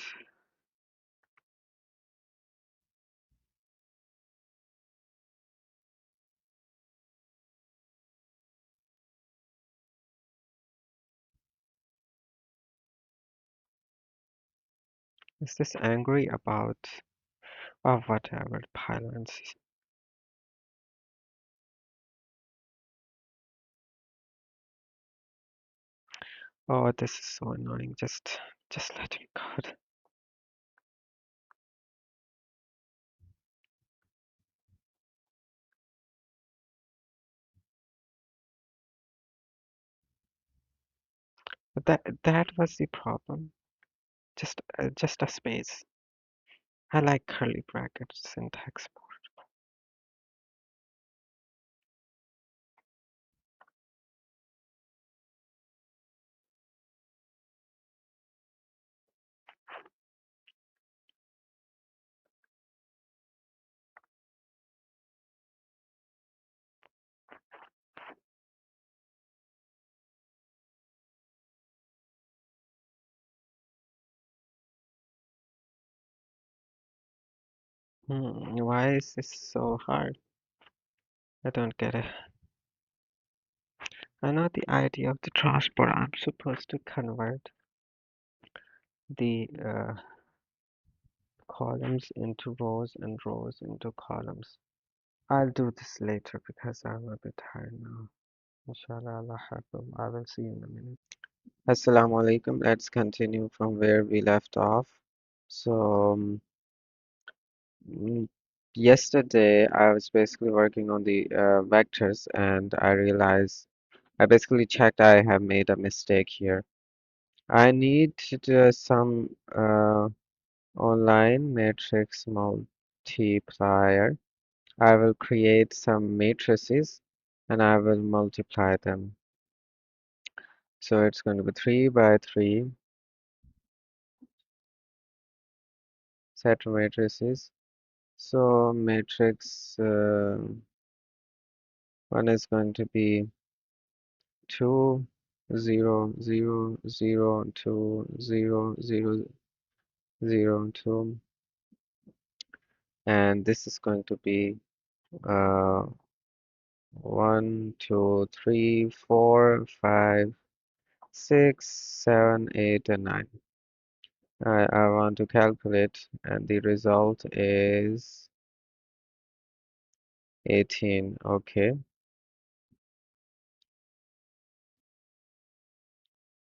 [SPEAKER 1] is this angry about or whatever pylons? Oh, this is so annoying. Just let me go. But that was the problem. Just a space. I like curly brackets syntax. Why is this so hard? I don't get it. I know the idea of the transport. I'm supposed to convert the columns into rows and rows into columns. I'll do this later because I'm a bit tired now. Inshallah, Allah Hafiz. I will see you in a minute. Assalamu alaikum. Let's continue from where we left off. So, mm, yesterday I was basically working on the vectors and I realized I basically checked I have made a mistake here. I need to do some online matrix multiplier. I will create some matrices and I will multiply them. So it's going to be 3 by 3 set matrices. So matrix 1 is going to be 2, 0, 0, 0, 2, 0, 0, 0, 2. And this is going to be uh, 1, 2, 3, 4, 5, 6, 7, 8, and 9. I want to calculate, and the result is 18. Okay,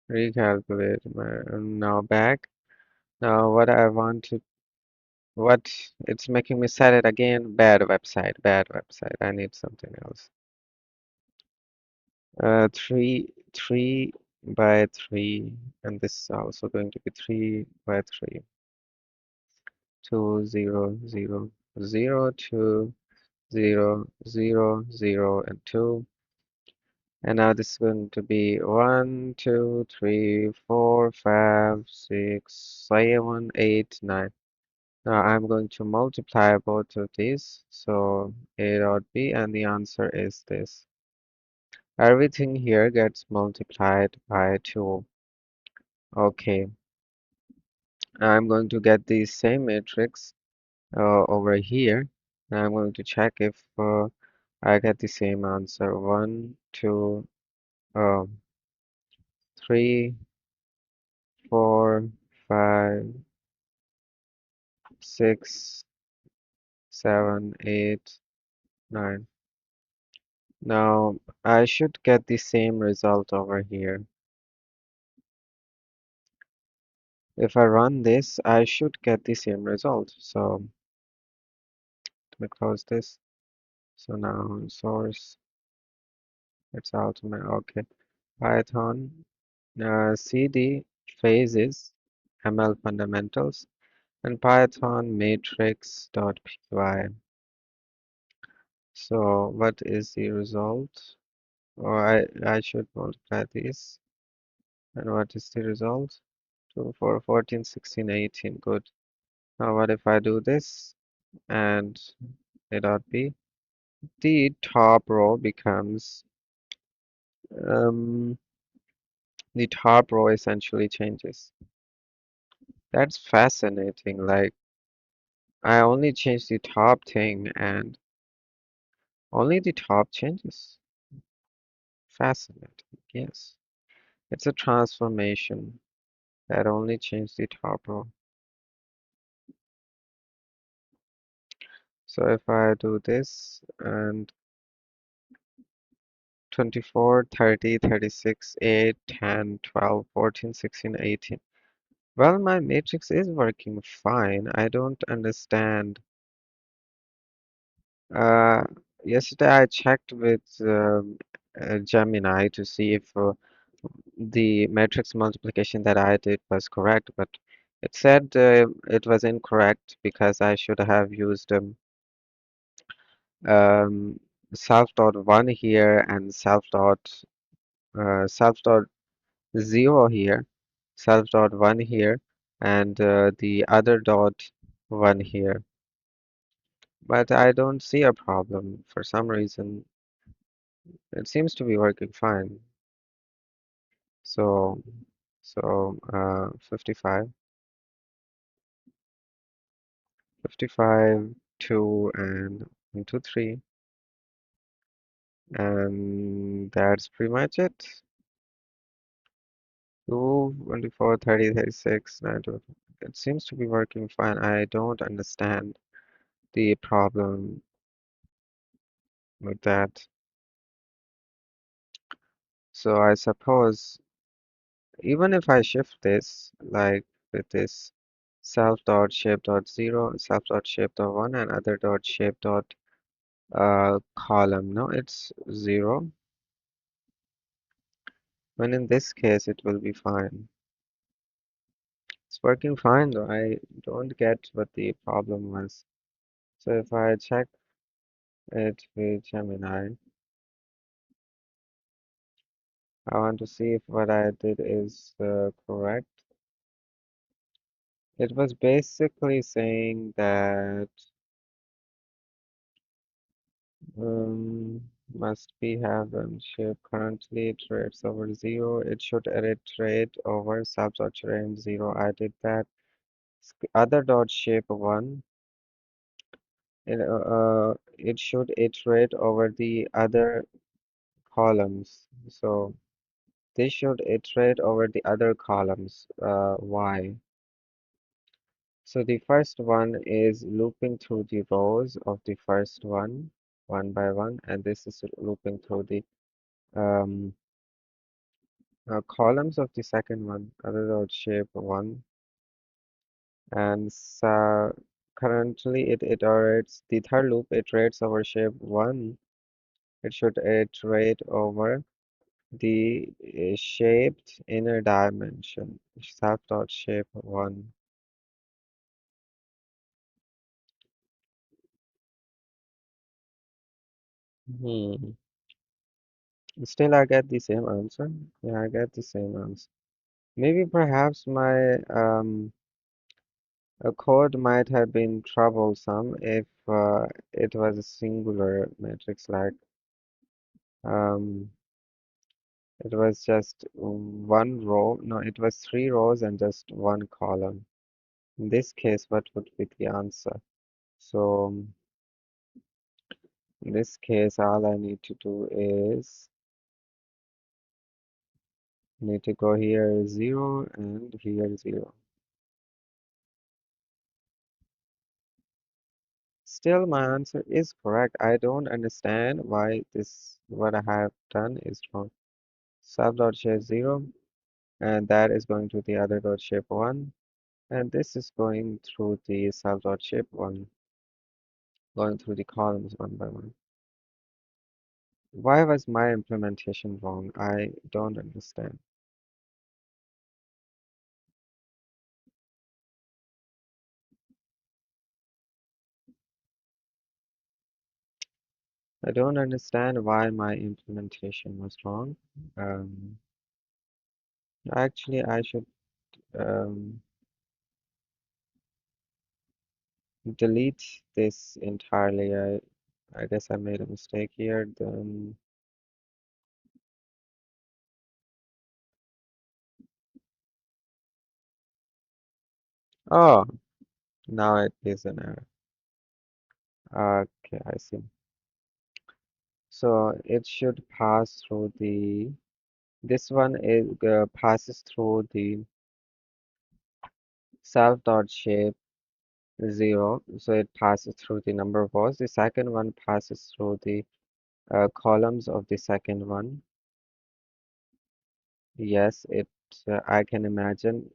[SPEAKER 1] recalculate. Now back. Now what I want to, what it's making me set it again. Bad website, bad website. I need something else. 3 by 3, and this is also going to be 3 by 3. 2, 0, 0, 0, 2, 0, 0, 0, and 2. And now this is going to be 1, 2, 3, 4, 5, 6, 7, 8, 9. Now I'm going to multiply both of these. So A dot B, and the answer is this. Everything here gets multiplied by 2. Okay, I'm going to get the same matrix over here. And I'm going to check if I get the same answer. 1, 2, 3, 4, 5, 6, 7, 8, 9. Now I should get the same result over here. If I run this, I should get the same result. So let me close this. So now source, it's out my okay. Python cd phases ML fundamentals and Python matrix.py. So what is the result? Or I should multiply these. And what is the result? 2, 4, 14, 16, 18. Good. Now what if I do this and A dot B? The top row becomes um, the top row essentially changes. That's fascinating. Like I only changed the top thing and only the top changes. Fascinating. Yes. It's a transformation that only changed the top row. So if I do this and 24, 30, 36, 8, 10, 12, 14, 16, 18. Well, my matrix is working fine. I don't understand. Uh, Yesterday I checked with Gemini to see if the matrix multiplication that I did was correct, but it said it was incorrect because I should have used um, self dot one here and self dot zero here, self dot one here, and the other dot one here. But I don't see a problem for some reason. It seems to be working fine. So, so 55, 55, 2, and 1, 2, 3. And that's pretty much it. 2, 24, 30, 36, 9, 12. It seems to be working fine. I don't understand the problem with that. So I suppose even if I shift this, like with this self dot shape dot zero, self dot shape dot one, and other dot shape dot column, no, it's zero. When in this case, it will be fine. It's working fine though. I don't get what the problem was. So if I check it with Gemini, I want to see if what I did is correct. It was basically saying that Um, must be have shape currently iterates over zero. It should iterate over subsaturation zero. I did that. Other dot shape one. It should iterate over the other columns. So this should iterate over the other columns. Why? So the first one is looping through the rows of the first one by one, and this is looping through the um, columns of the second one, other dot shape one, and so currently it iterates, the third loop iterates over shape one. It should iterate over the shaped inner dimension, self dot shape one. Hmm. Still, I get the same answer. Yeah, I get the same answer. Maybe perhaps my code might have been troublesome if it was a singular matrix like um, it was just one row. No, it was three rows and just one column. In this case, what would be the answer? So in this case, all I need to do is need to go here 0 and here 0. Still, my answer is correct. I don't understand why this what I have done is wrong. Sub dot shape 0, and that is going to the other dot shape 1, and this is going through the sub dot shape 1, going through the columns one by one. Why was my implementation wrong? I don't understand. I don't understand why my implementation was wrong. Um, Actually, I should um, delete this entirely. I guess I made a mistake here. Then, oh, now it is an error. Okay, I see. So it should pass through the, this one is passes through the self dot shape 0, so it passes through the number of rows. The second one passes through the columns of the second one. Yes, I can imagine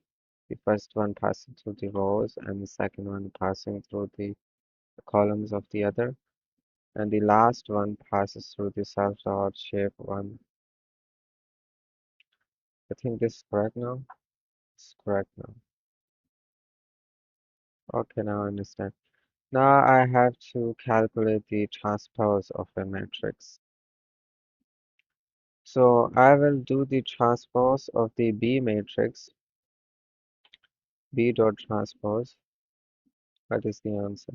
[SPEAKER 1] the first one passing through the rows and the second one passing through the columns of the other, and the last one passes through the self dot shape one. I think this is correct now. It's correct now. Okay, now I understand. Now I have to calculate the transpose of a matrix. So I will do the transpose of the B matrix, B dot transpose. What is the answer?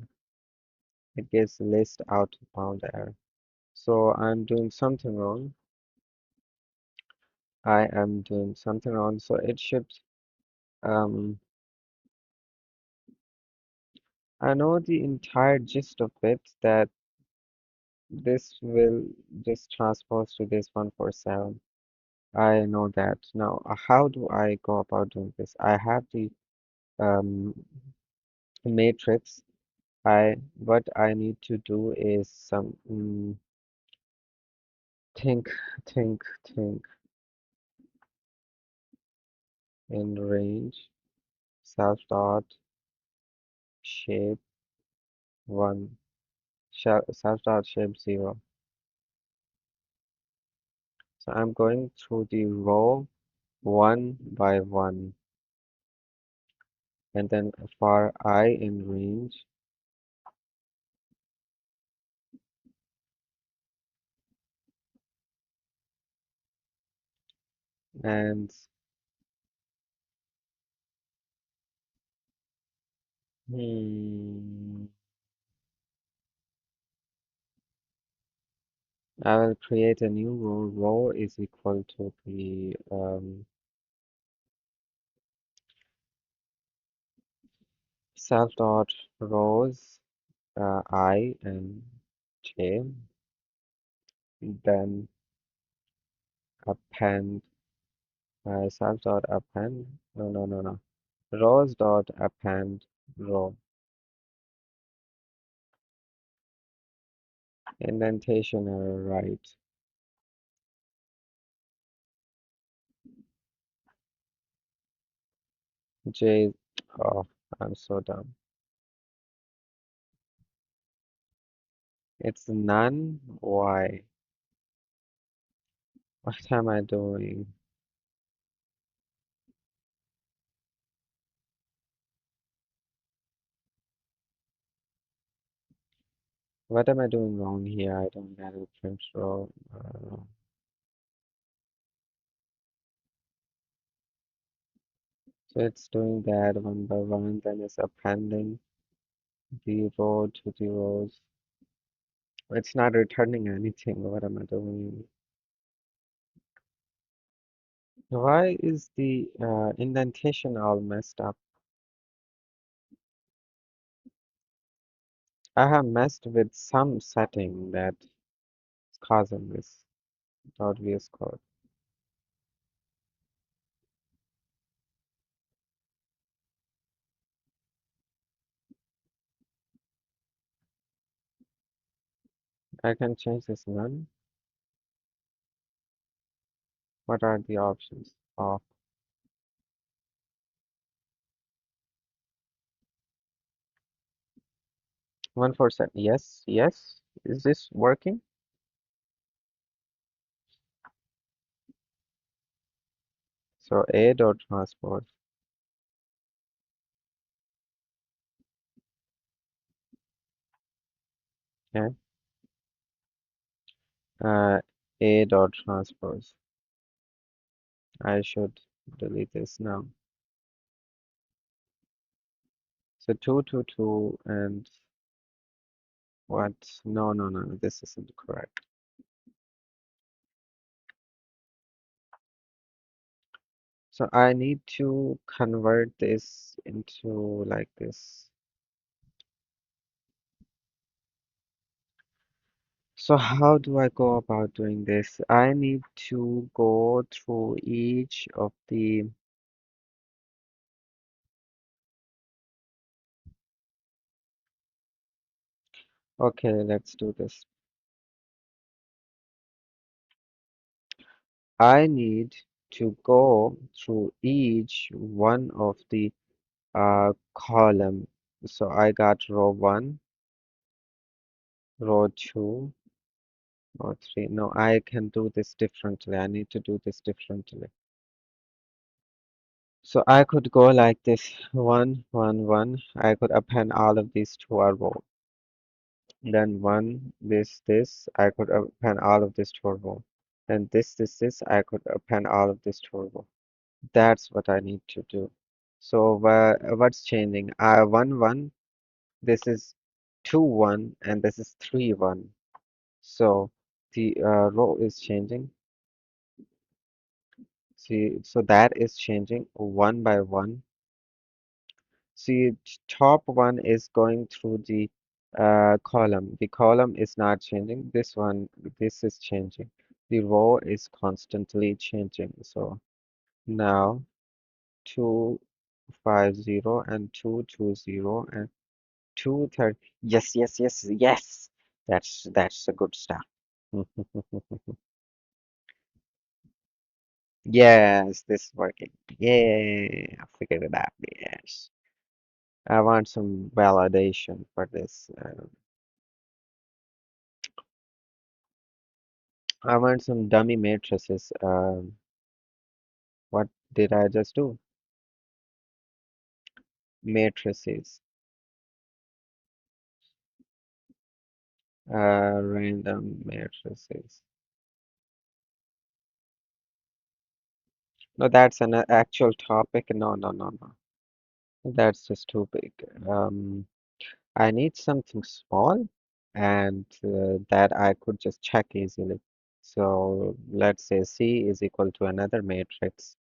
[SPEAKER 1] It gives list out of bound error. So I'm doing something wrong. I am doing something wrong. So it should, um, I know the entire gist of it that this will just transpose to this 147. I know that. Now, how do I go about doing this? I have the um, matrix. What I need to do is some think, think, think in range, self dot shape one, self dot shape 0. So I'm going through the row one by one, and then for I in range, and hmm, I will create a new row. Row is equal to the self dot rows I and j, then append self dot append. No. Rows dot append row. Indentation error right. J. Oh, I'm so dumb. It's none. Why? What am I doing? What am I doing wrong here? I don't get it. Print row. So it's doing that one by one, then it's appending the row to the rows. It's not returning anything. What am I doing? Why is the indentation all messed up? I have messed with some setting that's causing this .vs code. I can change this none. What are the options? Off. 147. Yes, yes. Is this working? So A dot transport. Okay. Uh, A dot transpose. I should delete this now. So 2, 2, 2, and what? No, no, no, no, this isn't correct. So I need to convert this into like this. So how do I go about doing this? I need to go through each of the, okay, let's do this. I need to go through each one of the column. So I got row 1, row 2, row 3. No, I can do this differently. I need to do this differently. So I could go like this, 1, 1, 1. I could append all of these to a row. Then 1, this. I could append all of this to a row. Then this. I could append all of this to a row. That's what I need to do. So what's changing? 1, 1. This is 2, 1, and this is 3, 1. So the row is changing. See, so that is changing one by one. See, top one is going through the column. The column is not changing. This one, this is changing. The row is constantly changing. So now 250 and 220 and 230. Yes, yes, yes, yes. That's a good start. Yes, this is working. Yeah, I figured it out. Yes. I want some validation for this. I want some dummy matrices. What did I just do? Matrices. Random matrices. No, that's an actual topic. No, no, no, no. That's just too big. I need something small and that I could just check easily. So let's say C is equal to another matrix.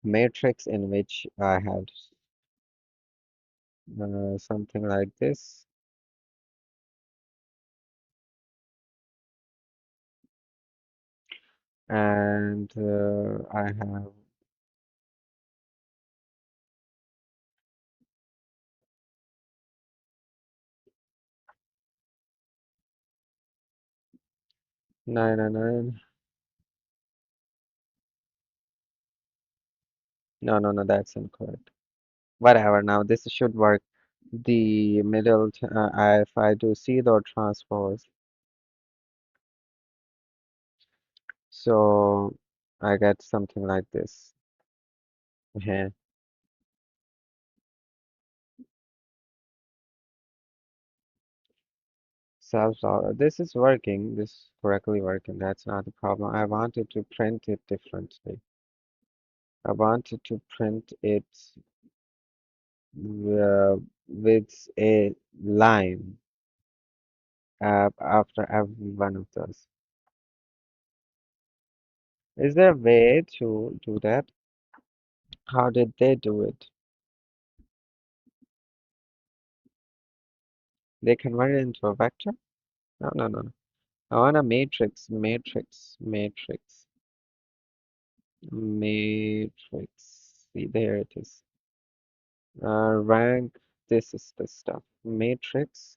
[SPEAKER 1] Matrix in which I have something like this. And I have 9 and 9. No, no, no, that's incorrect. Whatever, now this should work. The middle, if I do C dot transpose, so I get something like this. Yeah. This is working. This is correctly working. That's not the problem. I wanted to print it differently. I wanted to print it with a line after every one of those. Is there a way to do that? How did they do it? They convert it into a vector? No, no, no, no. I want a matrix. See, there it is. Rank, this is the stuff. Matrix.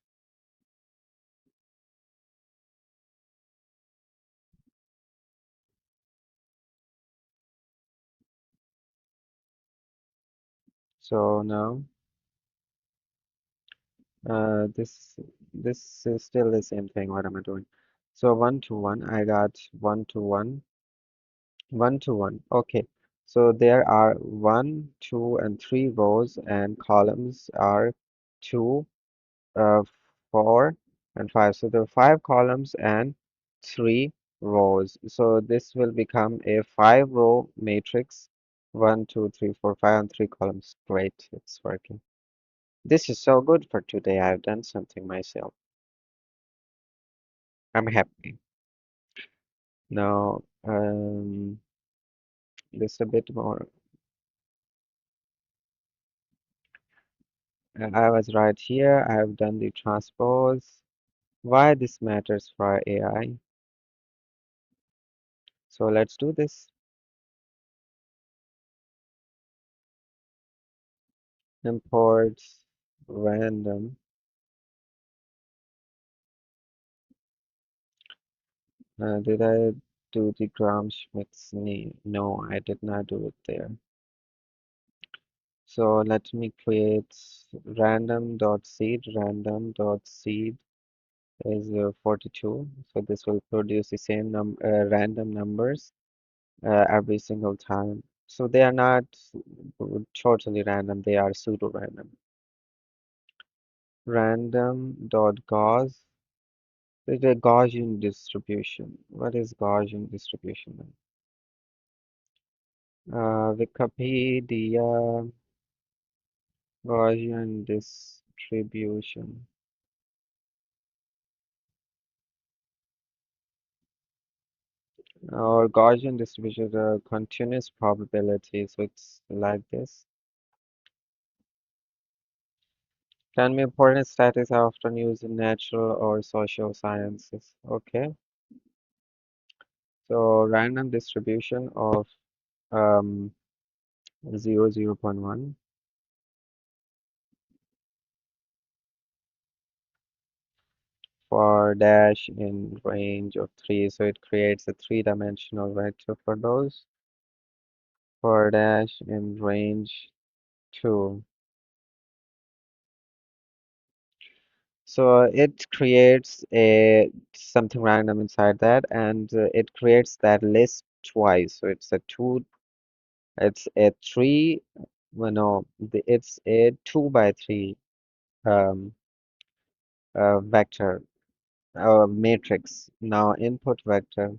[SPEAKER 1] So now, this is still the same thing. What am I doing? So 1 to 1, I got 1 to 1, 1 to 1. Okay. So there are 1, 2, and 3 rows, and columns are 2, uh, 4, and 5. So there are 5 columns and 3 rows. So this will become a 5-row matrix. 1, 2, 3, 4, 5, and 3 columns. Great, it's working. This is so good for today. I've done something myself. I'm happy. Now, this a bit more. I was right here. I have done the transpose. Why this matters for AI? So let's do this. Import random. Did I do the Gram-Schmitz? No, I did not do it there. So let me create random.seed. Random.seed is 42. So this will produce the same random numbers every single time. So they are not totally random, they are pseudo-random. Random.gauss is a Gaussian distribution. What is Gaussian distribution then? Wikipedia Gaussian distribution. Or Gaussian distribution is a continuous probability. So it's like this. Can be important statistics are often used in natural or social sciences. Okay. So random distribution of um 0.1 for dash in range of 3. So it creates a three-dimensional vector for those. For dash in range 2. So it creates a something random inside that, and it creates that list twice. So it's a three, well, no, it's a 2 by 3 um, vector matrix. Now input vector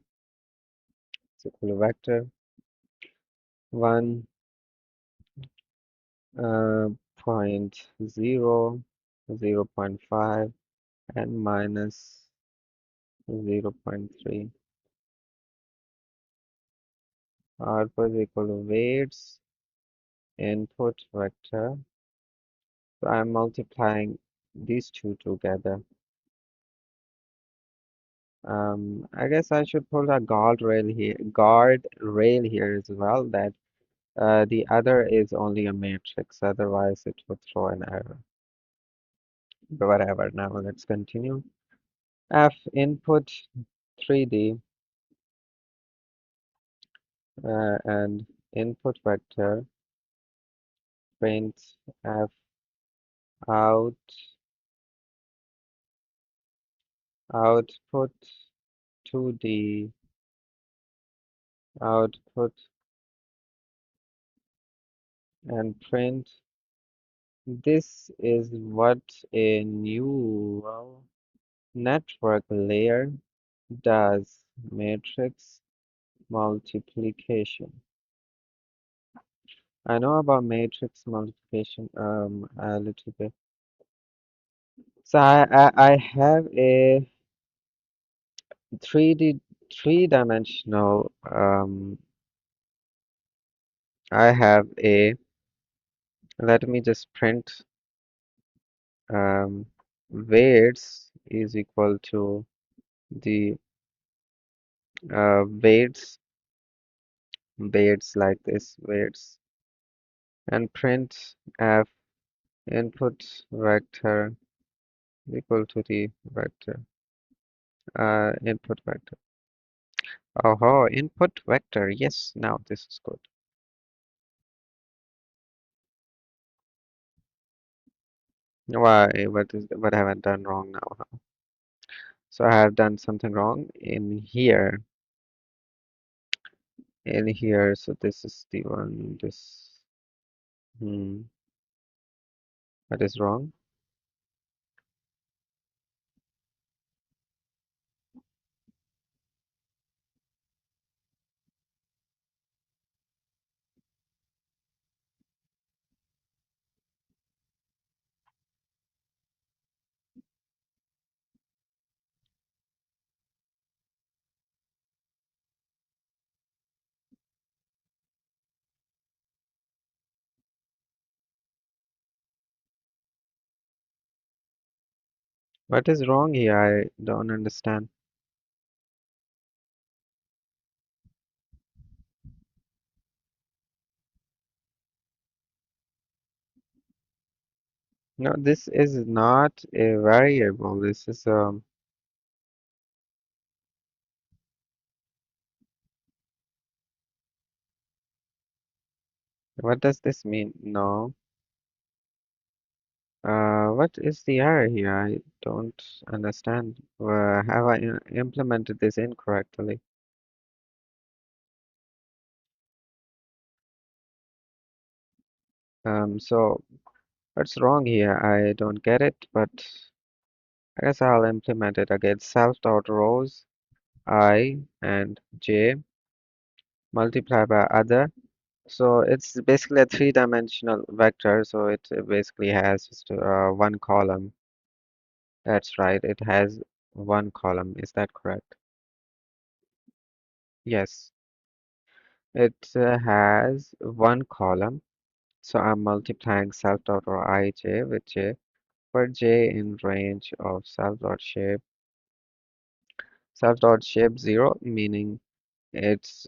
[SPEAKER 1] is equal to vector 1 point 0, 0.5, and minus 0.3. Output is equal to weights input vector. So I'm multiplying these two together. I guess I should put a guard rail here as well, that the other is only a matrix, otherwise it would throw an error. But whatever, now let's continue. F input 3D and input vector print F out output 2D output and print. This is what a neural network layer does. Matrix multiplication. I know about matrix multiplication a little bit. So I have a 3D three-dimensional I have a let me just print um weights is equal to the weights like this weights and print f input vector equal to the vector input vector. Oh, input vector. Yes, now this is good. Why? What have I done wrong now? Huh? So I have done something wrong in here. In here. So this is the one. This. What is wrong? What is wrong here? I don't understand. No, this is not a variable. This is what does this mean? No. What is the error here? I don't understand. Have I implemented this incorrectly? So what's wrong here? I don't get it, but I guess I'll implement it again. Self dot rows I and j multiply by other. So it's basically a three-dimensional vector. So it basically has just one column. That's right. It has one column. Is that correct? Yes. It has one column. So I'm multiplying self dot row ij with j for j in range of self dot shape 0, meaning it's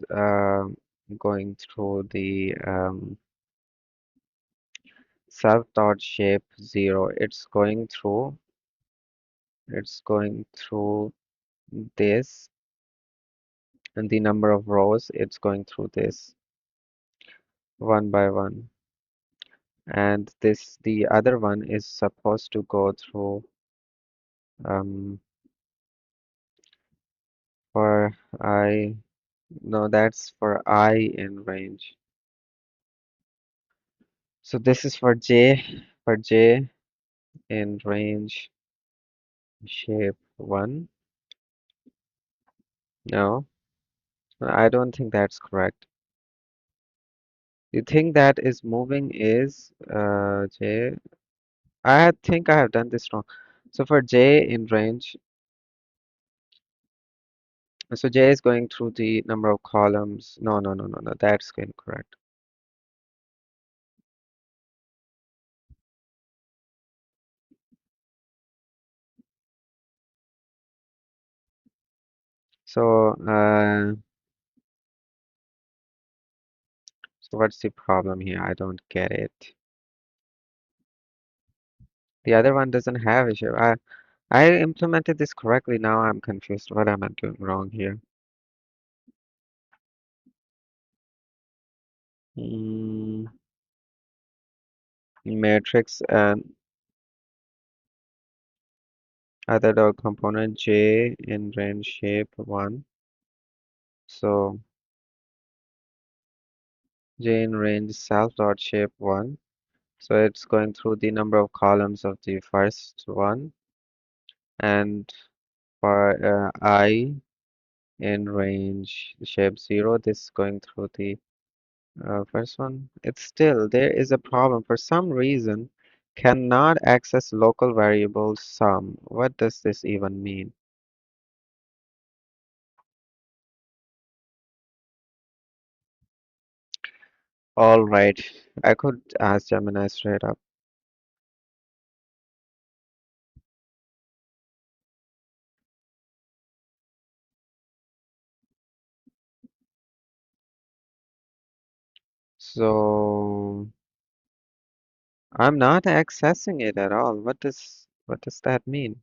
[SPEAKER 1] going through the self dot shape 0. It's going through this, and the number of rows it's going through this one by one. And this the other one is supposed to go through um for I no that's for I in range. So this is for j in range shape 1. No, I don't think that's correct. The thing that is moving is j. Think I have done this wrong. So for j in range, so j is going through the number of columns. No, no, no, no, no. That's incorrect. So so what's the problem here? I don't get it. The other one doesn't have issue. I implemented this correctly. Now I'm confused. What am I doing wrong here? Mm, matrix and other dot component j in range shape 1. So j in range self dot shape 1. So it's going through the number of columns of the first one, and for I in range shape 0, this is going through the first one. It's still, there is a problem. For some reason, cannot access local variable sum. What does this even mean? All right, I could ask Gemini straight up. So I'm not accessing it at all. What does that mean?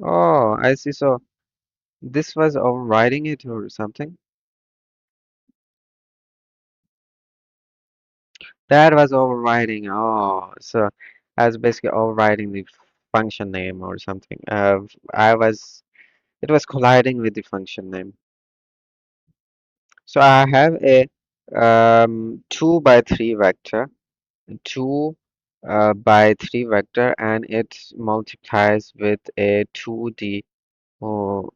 [SPEAKER 1] Oh, I see. So this was overriding it or something? That was overriding. Oh, so I was basically overriding the function name or something. It was colliding with the function name. So I have a 2 by 3 vector, 2 by 3 vector, and it multiplies with a 2D. Oh,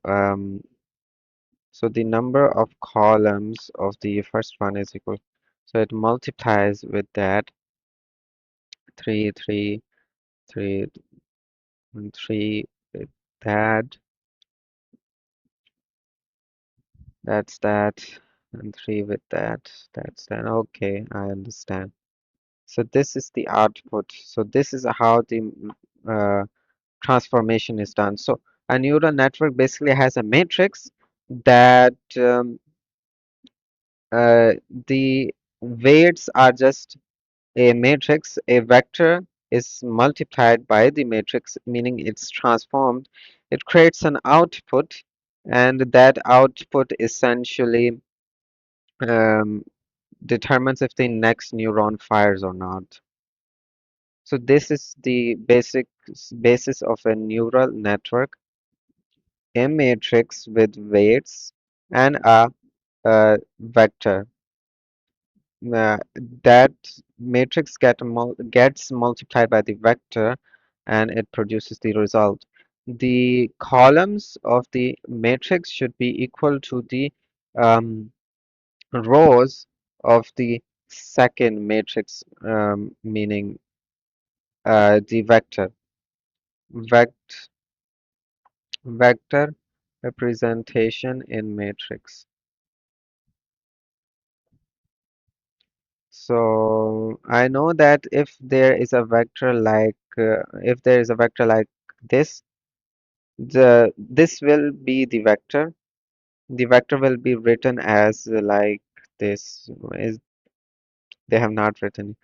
[SPEAKER 1] so the number of columns of the first one is equal. So it multiplies with that 3, 3, 3, and 3 with that. That's that. And 3 with that. That's that. Okay, I understand. So this is the output. So this is how the transformation is done. So a neural network basically has a matrix that uh, the weights are just a matrix. A vector is multiplied by the matrix, meaning it's transformed. It creates an output, and that output essentially um, determines if the next neuron fires or not. So this is the basic basis of a neural network, a matrix with weights and a vector. Uh, that matrix gets multiplied by the vector and it produces the result. The columns of the matrix should be equal to the um, rows of the second matrix, meaning the vector. Vect Vector representation in matrix. So I know that if there is a vector like this, this will be the vector. The vector will be written as like this. Is they have not written.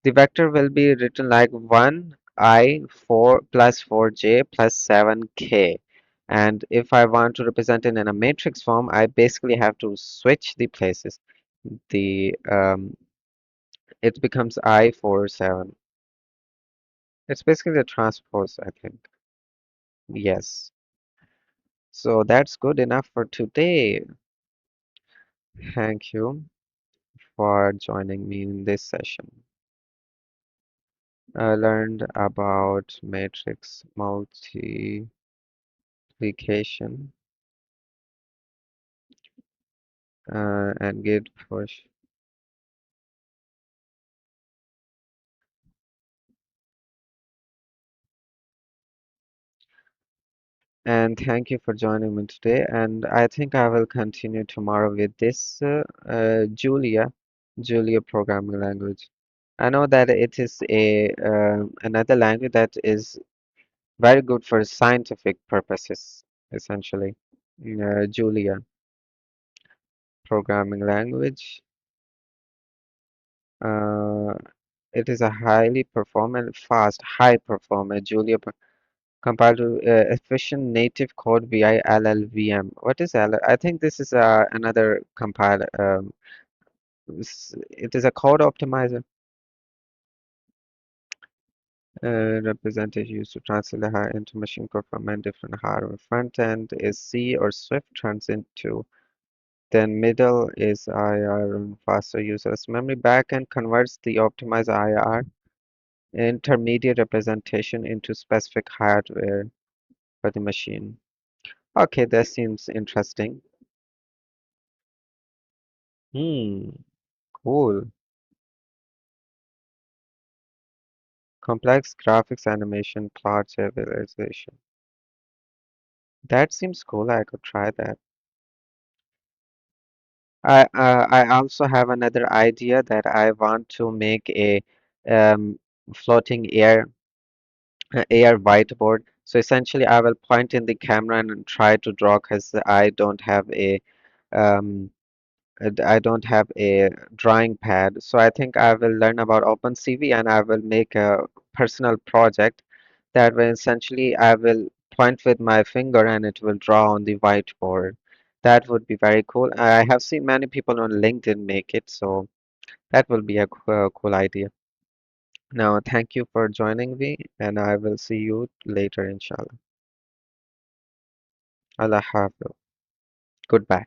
[SPEAKER 1] The vector will be written like 1 I 4 plus 4j plus 7k. And if I want to represent it in a matrix form, I basically have to switch the places. The It becomes I 4 7. It's basically the transpose, I think. Yes. So that's good enough for today. Thank you for joining me in this session. I learned about matrix multiplication and git push. And thank you for joining me today. And I think I will continue tomorrow with this Julia programming language. I know that it is a another language that is very good for scientific purposes, essentially. Julia programming language. Uh, it is a highly performant, fast, high performant compiled to efficient native code via LLVM. What is LL? I think this is another compiler. It is a code optimizer represented used to translate the high into machine code from many different hardware. Front end is C or Swift turns into. Then middle is IR and faster users. Memory backend converts the optimized IR intermediate representation into specific hardware for the machine. Okay, that seems interesting. Hmm, cool. Complex graphics animation, plot visualization. That seems cool. I could try that. I also have another idea that I want to make a um, floating air whiteboard. So essentially, I will point in the camera and try to draw because um, I don't have a drawing pad. So I think I will learn about OpenCV and I will make a personal project that will essentially I will point with my finger and it will draw on the whiteboard. That would be very cool. I have seen many people on LinkedIn make it, so that will be a cool idea. Now, thank you for joining me, and I will see you later, inshallah. Allah Hafiz. Goodbye.